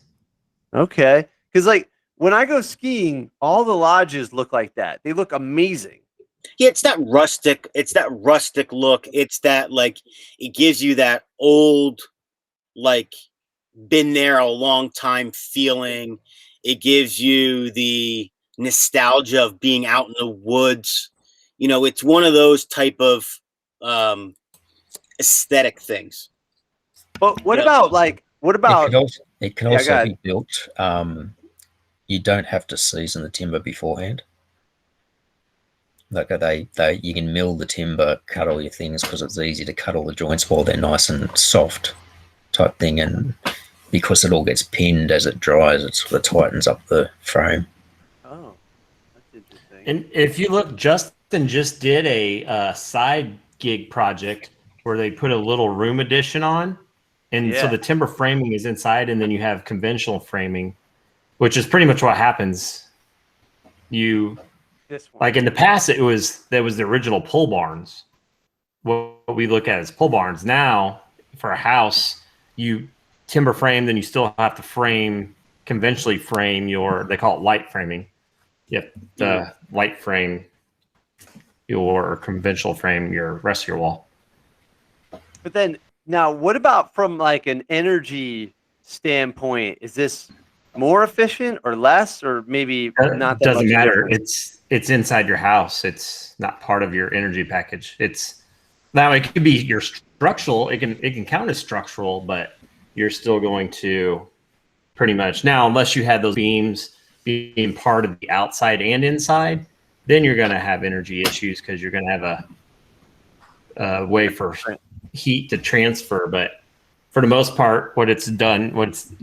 Okay. Because like when I go skiing, all the lodges look like that. They look amazing. Yeah, it's that rustic look. It's that, like, it gives you that old, like, been there a long time feeling. It gives you the nostalgia of being out in the woods. You know, it's one of those type of aesthetic things. But what about it can also be built. You don't have to season the timber beforehand. Like you can mill the timber, cut all your things because it's easy to cut all the joints while they're nice and soft type thing, and because it all gets pinned as it dries, it sort of tightens up the frame. Oh, that's interesting. And if you look, Justin just did a side gig project where they put a little room addition on, and so the timber framing is inside, and then you have conventional framing, which is pretty much what happens. Like in the past, there was the original pole barns. What we look at as pole barns now for a house, you timber frame, then you still have to conventionally frame they call it light framing. You have to light frame or conventional frame your rest of your wall. But then now, what about from like an energy standpoint? Is this more efficient or less, or maybe not? That doesn't matter. Difference? It's inside your house. It's not part of your energy package. Now it could be your structural. It can count as structural, but you're still going to pretty much now, unless you had those beams being part of the outside and inside, then you're going to have energy issues because you're going to have a way for heat to transfer. But for the most part, what it's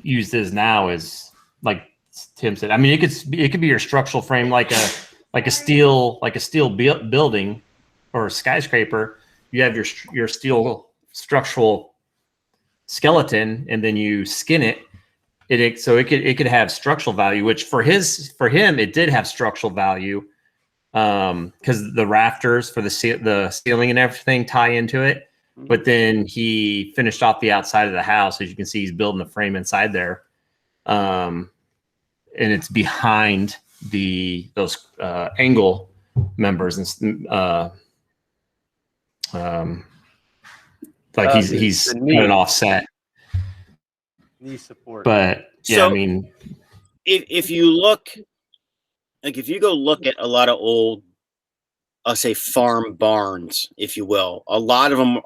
used as now is like Tim said. I mean, it could be your structural frame, like a steel building or a skyscraper. You have your steel structural skeleton, and then you skin it. So it could have structural value, which for him it did have structural value, because the rafters for the ceiling and everything tie into it. But then he finished off the outside of the house. As you can see, he's building the frame inside there, and it's behind those angle members and like he's got an offset. Knee support. But yeah, So, I mean, if you look, like if you go look at a lot of old, I'll say farm barns, if you will, a lot of them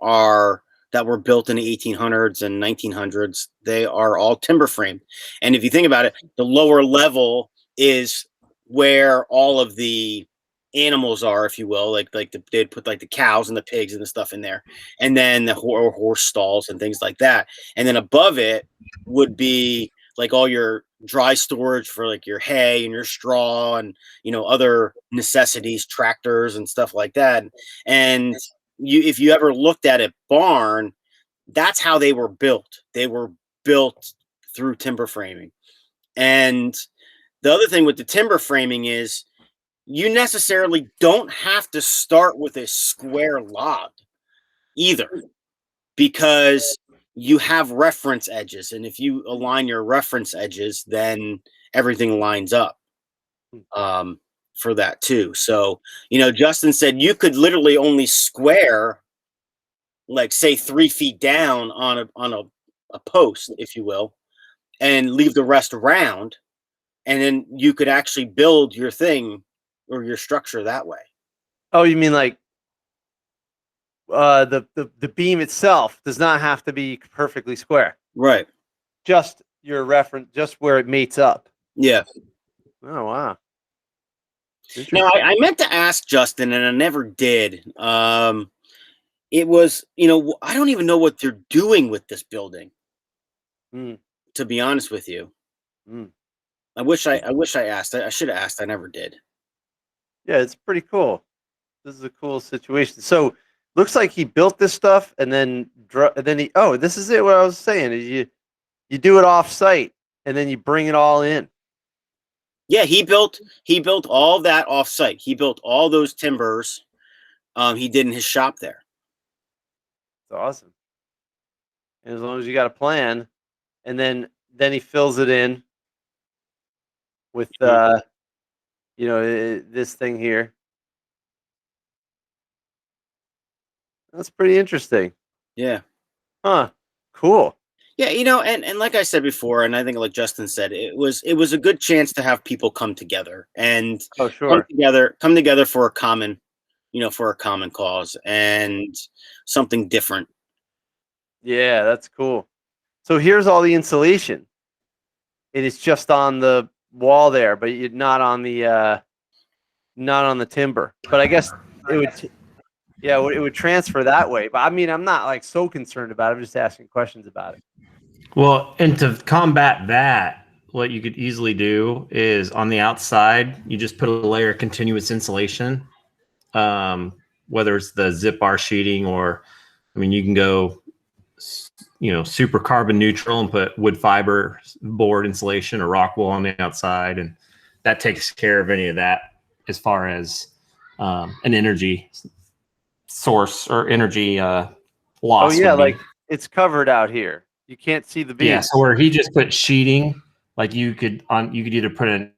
that were built in the 1800s and 1900s. They are all timber frame. And if you think about it, the lower level is where all of the animals are, if you will, they'd put like the cows and the pigs and the stuff in there, and then the horse stalls and things like that. And then above it would be like all your dry storage for like your hay and your straw and, you know, other necessities, tractors and stuff like that. And if you ever looked at a barn, that's how they were built. They were built through timber framing. And the other thing with the timber framing is you necessarily don't have to start with a square log either, because you have reference edges. And if you align your reference edges, then everything lines up for that too. So, you know, Justin said you could literally only square, like say 3 feet down on a post, if you will, and leave the rest around. And then you could actually build your thing or your structure that way. Oh, you mean like the beam itself does not have to be perfectly square. Right. Just your reference, just where it mates up. Yeah. Oh, wow. Now, I meant to ask Justin, and I never did. It was, you know, I don't even know what they're doing with this building, to be honest with you. I wish I asked. I should have asked. I never did. Yeah, it's pretty cool. This is a cool situation. So looks like he built this stuff and then he. Oh, this is it. What I was saying is you do it off site and then you bring it all in. Yeah, he built all that off site. He built all those timbers. He did in his shop there. It's awesome. And as long as you got a plan, and then he fills it in with you know, this thing here. That's pretty interesting. Yeah. Huh. Cool. Yeah, you know, and like I said before, and I think like Justin said, it was a good chance to have people come together and come together for a common, you know, for a common cause and something different. Yeah, that's cool. So here's all the insulation. It is just on the wall there, but you're not on the timber. But I guess it would it would transfer that way. But I mean, I'm not like so concerned about it. I'm just asking questions about it. Well, and to combat that, what you could easily do is on the outside, you just put a layer of continuous insulation, whether it's the zip bar sheeting or, I mean, you can go, you know, super carbon neutral and put wood fiber board insulation or rock wool on the outside. And that takes care of any of that as far as an energy source or energy loss. Oh, yeah, like it's covered out here. You can't see the beam. Yeah, so where he just put sheeting, like you could either put a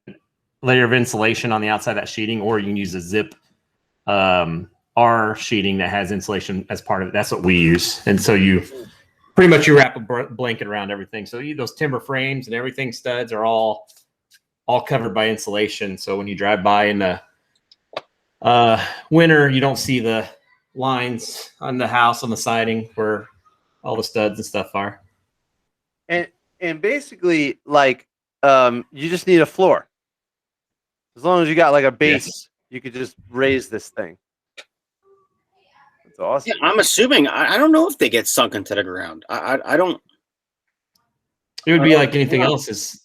layer of insulation on the outside of that sheeting, or you can use a zip R sheeting that has insulation as part of it. That's what we use. And so you pretty much you wrap a blanket around everything. So those timber frames and everything, studs are all covered by insulation. So when you drive by in the winter, you don't see the lines on the house on the siding where all the studs and stuff are. And basically, like, you just need a floor. As long as you got like a base, you could just raise this thing. That's awesome. Yeah, I'm assuming. I don't know if they get sunk into the ground. I don't. It would be like anything else.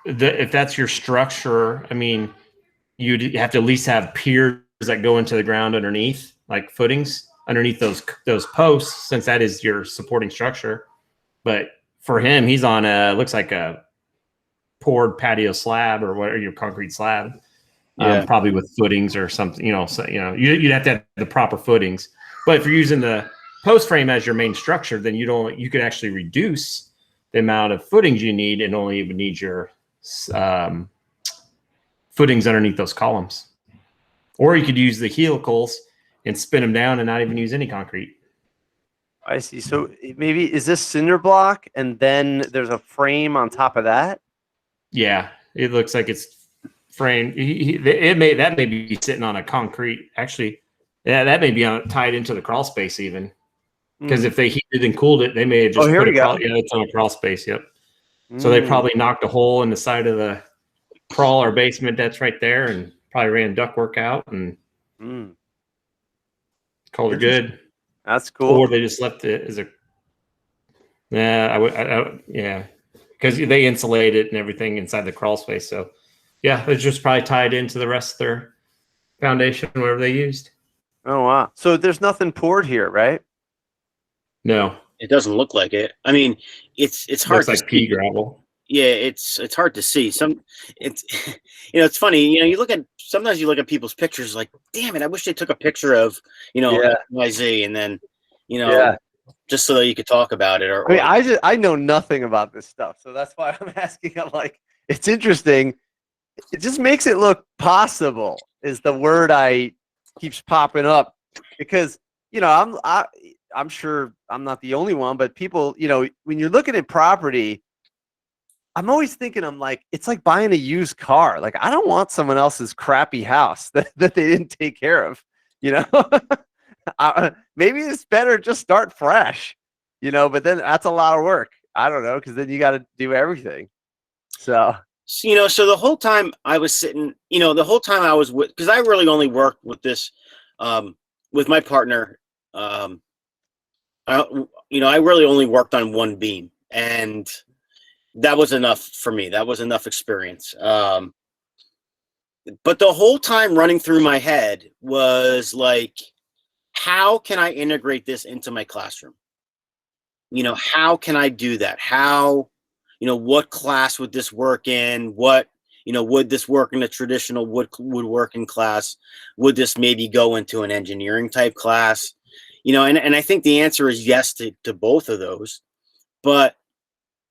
If that's your structure, I mean, you'd have to at least have piers that go into the ground underneath, like footings underneath those posts, since that is your supporting structure. But for him, he's on looks like a poured patio slab or whatever, your concrete slab, probably with footings or something. So you'd have to have the proper footings. But if you're using the post frame as your main structure, then you could actually reduce the amount of footings you need and only even need your footings underneath those columns. Or you could use the helicals and spin them down and not even use any concrete. I see. So maybe is this cinder block and then there's a frame on top of that? Yeah, it looks like it's framed. That may be sitting on a concrete. Actually, yeah, that may be tied into the crawl space even. Because if they heated and cooled it, they may have just put it's on a crawl space. Yep. So they probably knocked a hole in the side of the crawl or basement that's right there, and probably ran ductwork out and called it good. That's cool. Or they just left it as a. Yeah, because they insulate it and everything inside the crawl space. So yeah, it's just probably tied into the rest of their foundation, whatever they used. Oh wow! So there's nothing poured here, right? No, it doesn't look like it. I mean, it's hard. Looks like pea gravel. Yeah, it's hard to see. It's funny. Sometimes you look at people's pictures like, damn it, I wish they took a picture of XYZ, and then just so that you could talk about it. I know nothing about this stuff, so that's why I'm asking. I'm like, it's interesting. It just makes it look possible. Is the word keeps popping up because I'm sure I'm not the only one, but people, when you're looking at property, I'm always thinking, I'm like, it's like buying a used car. Like, I don't want someone else's crappy house that they didn't take care of, maybe it's better just start fresh, but then that's a lot of work. I don't know. Cause then you got to do everything. So the whole time I was sitting, the whole time I was because I really only worked with this, with my partner, I really only worked on one beam, and that was enough for me. That was enough experience. But the whole time running through my head was like, how can I integrate this into my classroom? How can I do that? How, what class would this work in? What, would this work in a traditional woodworking class? Would this maybe go into an engineering type class? And I think the answer is yes to both of those. But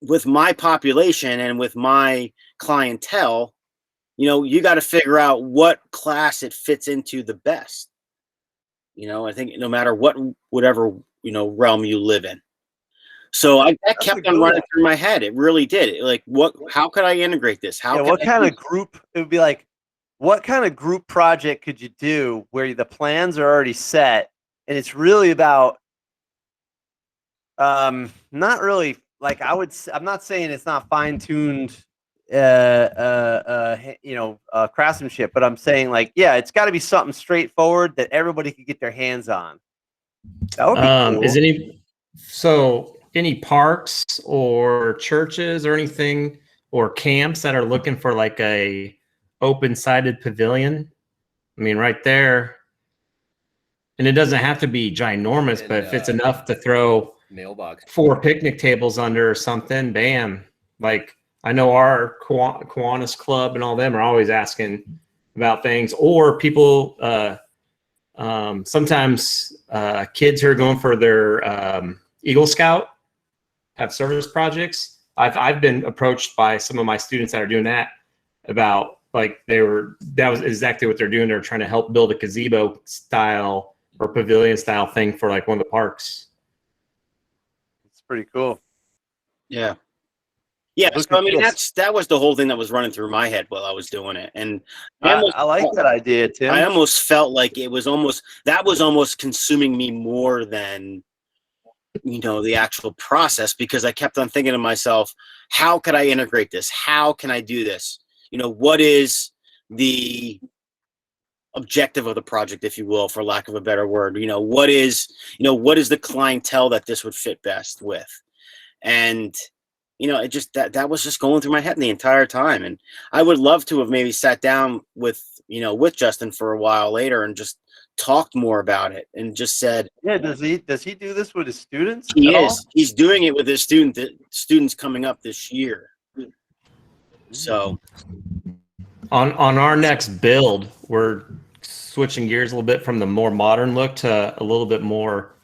with my population and with my clientele, you got to figure out what class it fits into the best. I think no matter whatever, realm you live in. So that kept on running through my head. It really did. How could I integrate this? What kind of group? It would be like, what kind of group project could you do where the plans are already set? And it's really about, not really like I'm not saying it's not fine-tuned, craftsmanship, but I'm saying it's got to be something straightforward that everybody could get their hands on. That would be cool. Any parks or churches or anything or camps that are looking for like a open-sided pavilion? I mean, right there. And it doesn't have to be ginormous, but if it's enough to throw mailbox 4 picnic tables under or something, bam. Like I know our Kiwanis Club and all them are always asking about things, or people, sometimes kids who are going for their Eagle Scout have service projects. I've been approached by some of my students that are doing that about that was exactly what they're doing. They're trying to help build a gazebo style or pavilion style thing for like one of the parks. It's pretty cool. Yeah. Yeah. So I mean, that was the whole thing that was running through my head while I was doing it. And I like that idea, Tim. I almost felt like that was almost consuming me more than, the actual process, because I kept on thinking to myself, how could I integrate this? How can I do this? What is the objective of the project, if you will, for lack of a better word? What is the clientele that this would fit best with? And you know, it just that was just going through my head the entire time. And I would love to have maybe sat down with, you know, with Justin for a while later and just talked more about it and just said, Yeah, does he do this with his students he at all? is. He's doing it with his students coming up this year. So On our next build, we're switching gears a little bit from the more modern look to a little bit more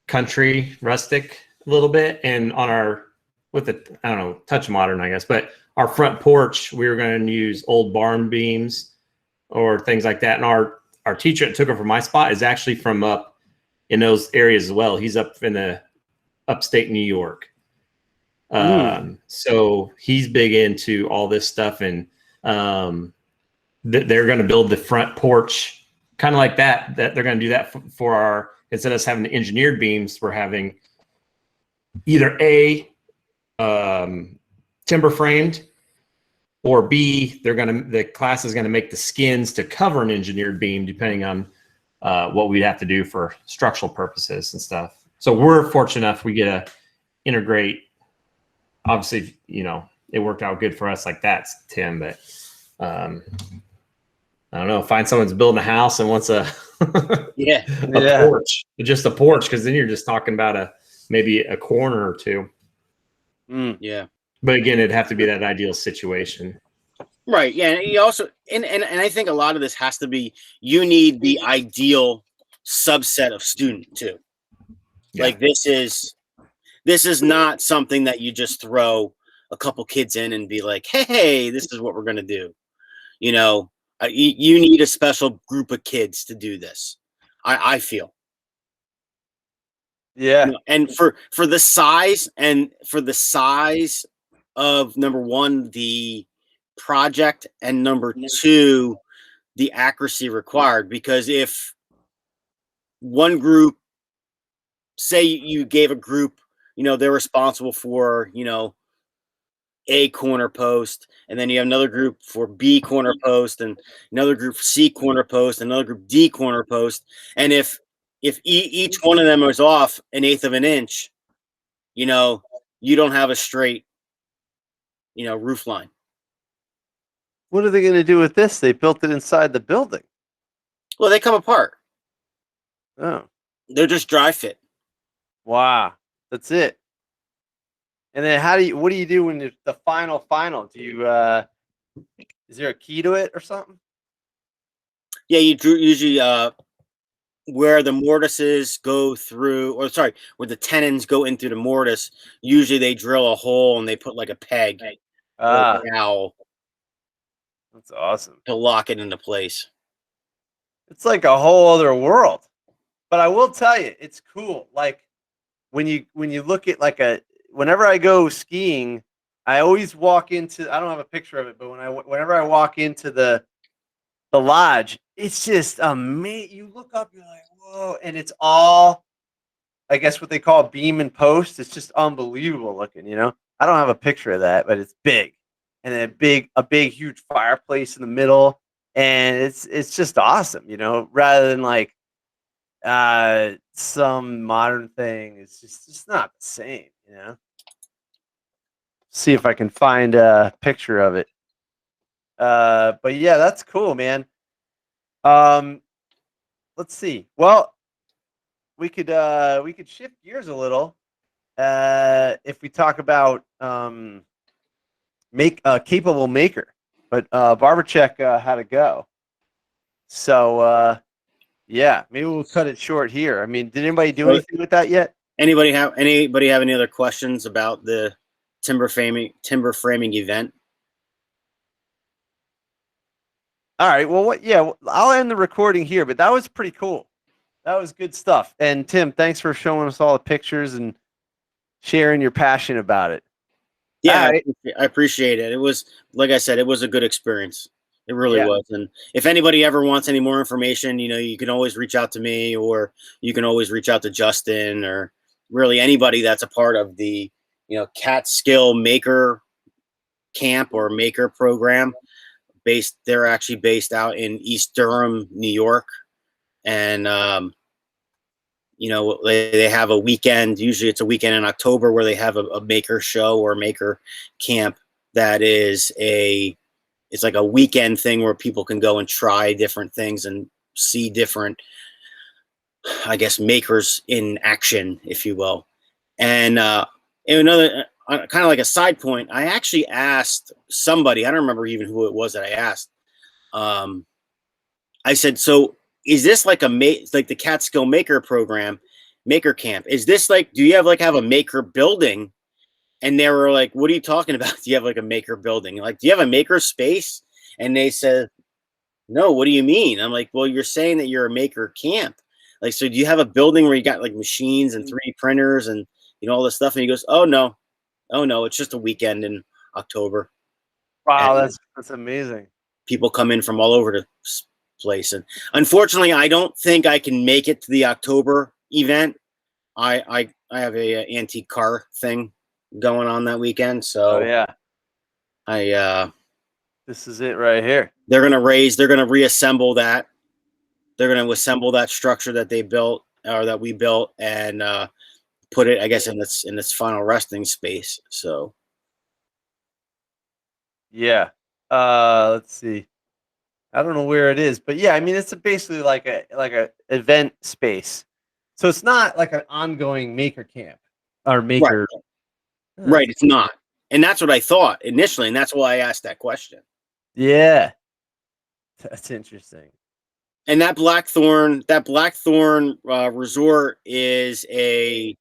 country, rustic, a little bit. And on our, with the, I don't know, touch modern, I guess, but our front porch, we were going to use old barn beams or things like that. And our teacher that took over my spot is actually from up in those areas as well. He's up in the upstate New York. So he's big into all this stuff, and they're going to build the front porch kind of like that they're going to do that for our, instead of us having the engineered beams, we're having either A, timber framed, or B, the class is going to make the skins to cover an engineered beam, depending on what we'd have to do for structural purposes and stuff. So we're fortunate enough we get to integrate. Obviously, you know, it worked out good for us like that, Tim, but I don't know, find someone's building a house and wants a porch, just a porch, because then you're just talking about maybe a corner or two. Yeah. But again, it'd have to be that ideal situation. Right. Yeah. And you also, and I think a lot of this has to be, you need the ideal subset of student too. Yeah. Like this is not something that you just throw a couple kids in and be like, hey, this is what we're going to do. You know, you need a special group of kids to do this. I feel. Yeah. You know, and for the size of, number one, the project, and number two, the accuracy required. Because if one group, say you gave a group, you know, they're responsible for, you know, A corner post, and then you have another group for B corner post, and another group for C corner post, another group D corner post. And if each one of them is off 1/8 of an inch, you know, you don't have a straight, you know, roof line. What are they going to do with this? They built it inside the building. Well, they come apart. Oh, they're just dry fit. Wow, that's it. And then what do you do when it's the final? Do you, is there a key to it or something? Yeah, you usually where the mortises go through, or sorry, where the tenons go in through the mortise, usually they drill a hole and they put like a peg or a dowel. That's awesome. To lock it into place. It's like a whole other world. But I will tell you, it's cool. Like when you look at whenever I go skiing, I always walk into, I don't have a picture of it, but whenever I walk into the lodge, it's just amazing. You look up, you're like, whoa, and it's all, I guess, what they call beam and post. It's just unbelievable looking, you know. I don't have a picture of that, but it's big, and a big huge fireplace in the middle, and it's just awesome, you know. Rather than like some modern thing, it's just not the same, you know. See if I can find a picture of it. But yeah, that's cool, man. Let's see. Well, we could shift gears a little if we talk about capable maker. But Barbacek had to go. So yeah, maybe we'll cut it short here. I mean, did anybody do anything with that yet? Anybody have any other questions about the timber framing event? All right. Well, I'll end the recording here, but that was pretty cool. That was good stuff. And Tim, thanks for showing us all the pictures and sharing your passion about it. Yeah, right. I appreciate it. It was, like I said, it was a good experience. It really was. And if anybody ever wants any more information, you know, you can always reach out to me, or you can always reach out to Justin, or really anybody that's a part of the, you know, Catskill Maker Camp or Maker Program. They're actually based out in East Durham, New York. And, they have a weekend. Usually it's a weekend in October where they have a maker show or maker camp that is it's like a weekend thing where people can go and try different things and see different, I guess, makers in action, if you will. And another kind of like a side point, I actually asked somebody, I don't remember even who it was that I asked. I said, so is this like like the Catskill Maker Program, Maker Camp? Is this like, do you have a maker building? And they were like, what are you talking about? Do you have like a maker building? Like, do you have a maker space? And they said, no, what do you mean? I'm like, well, you're saying that you're a maker camp. Like, so do you have a building where you got like machines and 3D printers and, all this stuff? And he goes, oh, no, it's just a weekend in October. Wow, And that's amazing. people come in from all over the place. And unfortunately, I don't think I can make it to the October event. I have a antique car thing going on that weekend. So this is it right here. They're going to reassemble that. They're going to assemble that structure that they built or that we built and put it, I guess, in its final resting space. So, yeah. Let's see. I don't know where it is, but yeah, I mean, it's basically like a event space. So it's not like an ongoing maker camp or maker. Right. It's not. And that's what I thought initially. And that's why I asked that question. Yeah. That's interesting. And that Blackthorn resort is it's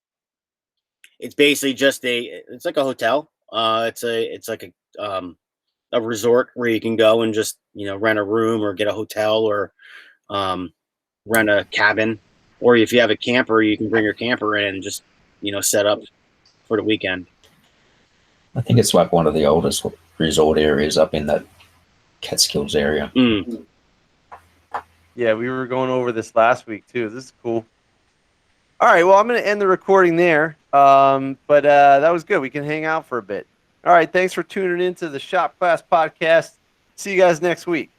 basically just it's like a hotel. It's like a resort where you can go and just, rent a room or get a hotel or rent a cabin. Or if you have a camper, you can bring your camper in and just, set up for the weekend. I think it's like one of the oldest resort areas up in that Catskills area. Mm. Yeah, we were going over this last week too. This is cool. All right, well, I'm going to end the recording there. But that was good. We can hang out for a bit. All right, thanks for tuning into the Shop Class Podcast. See you guys next week.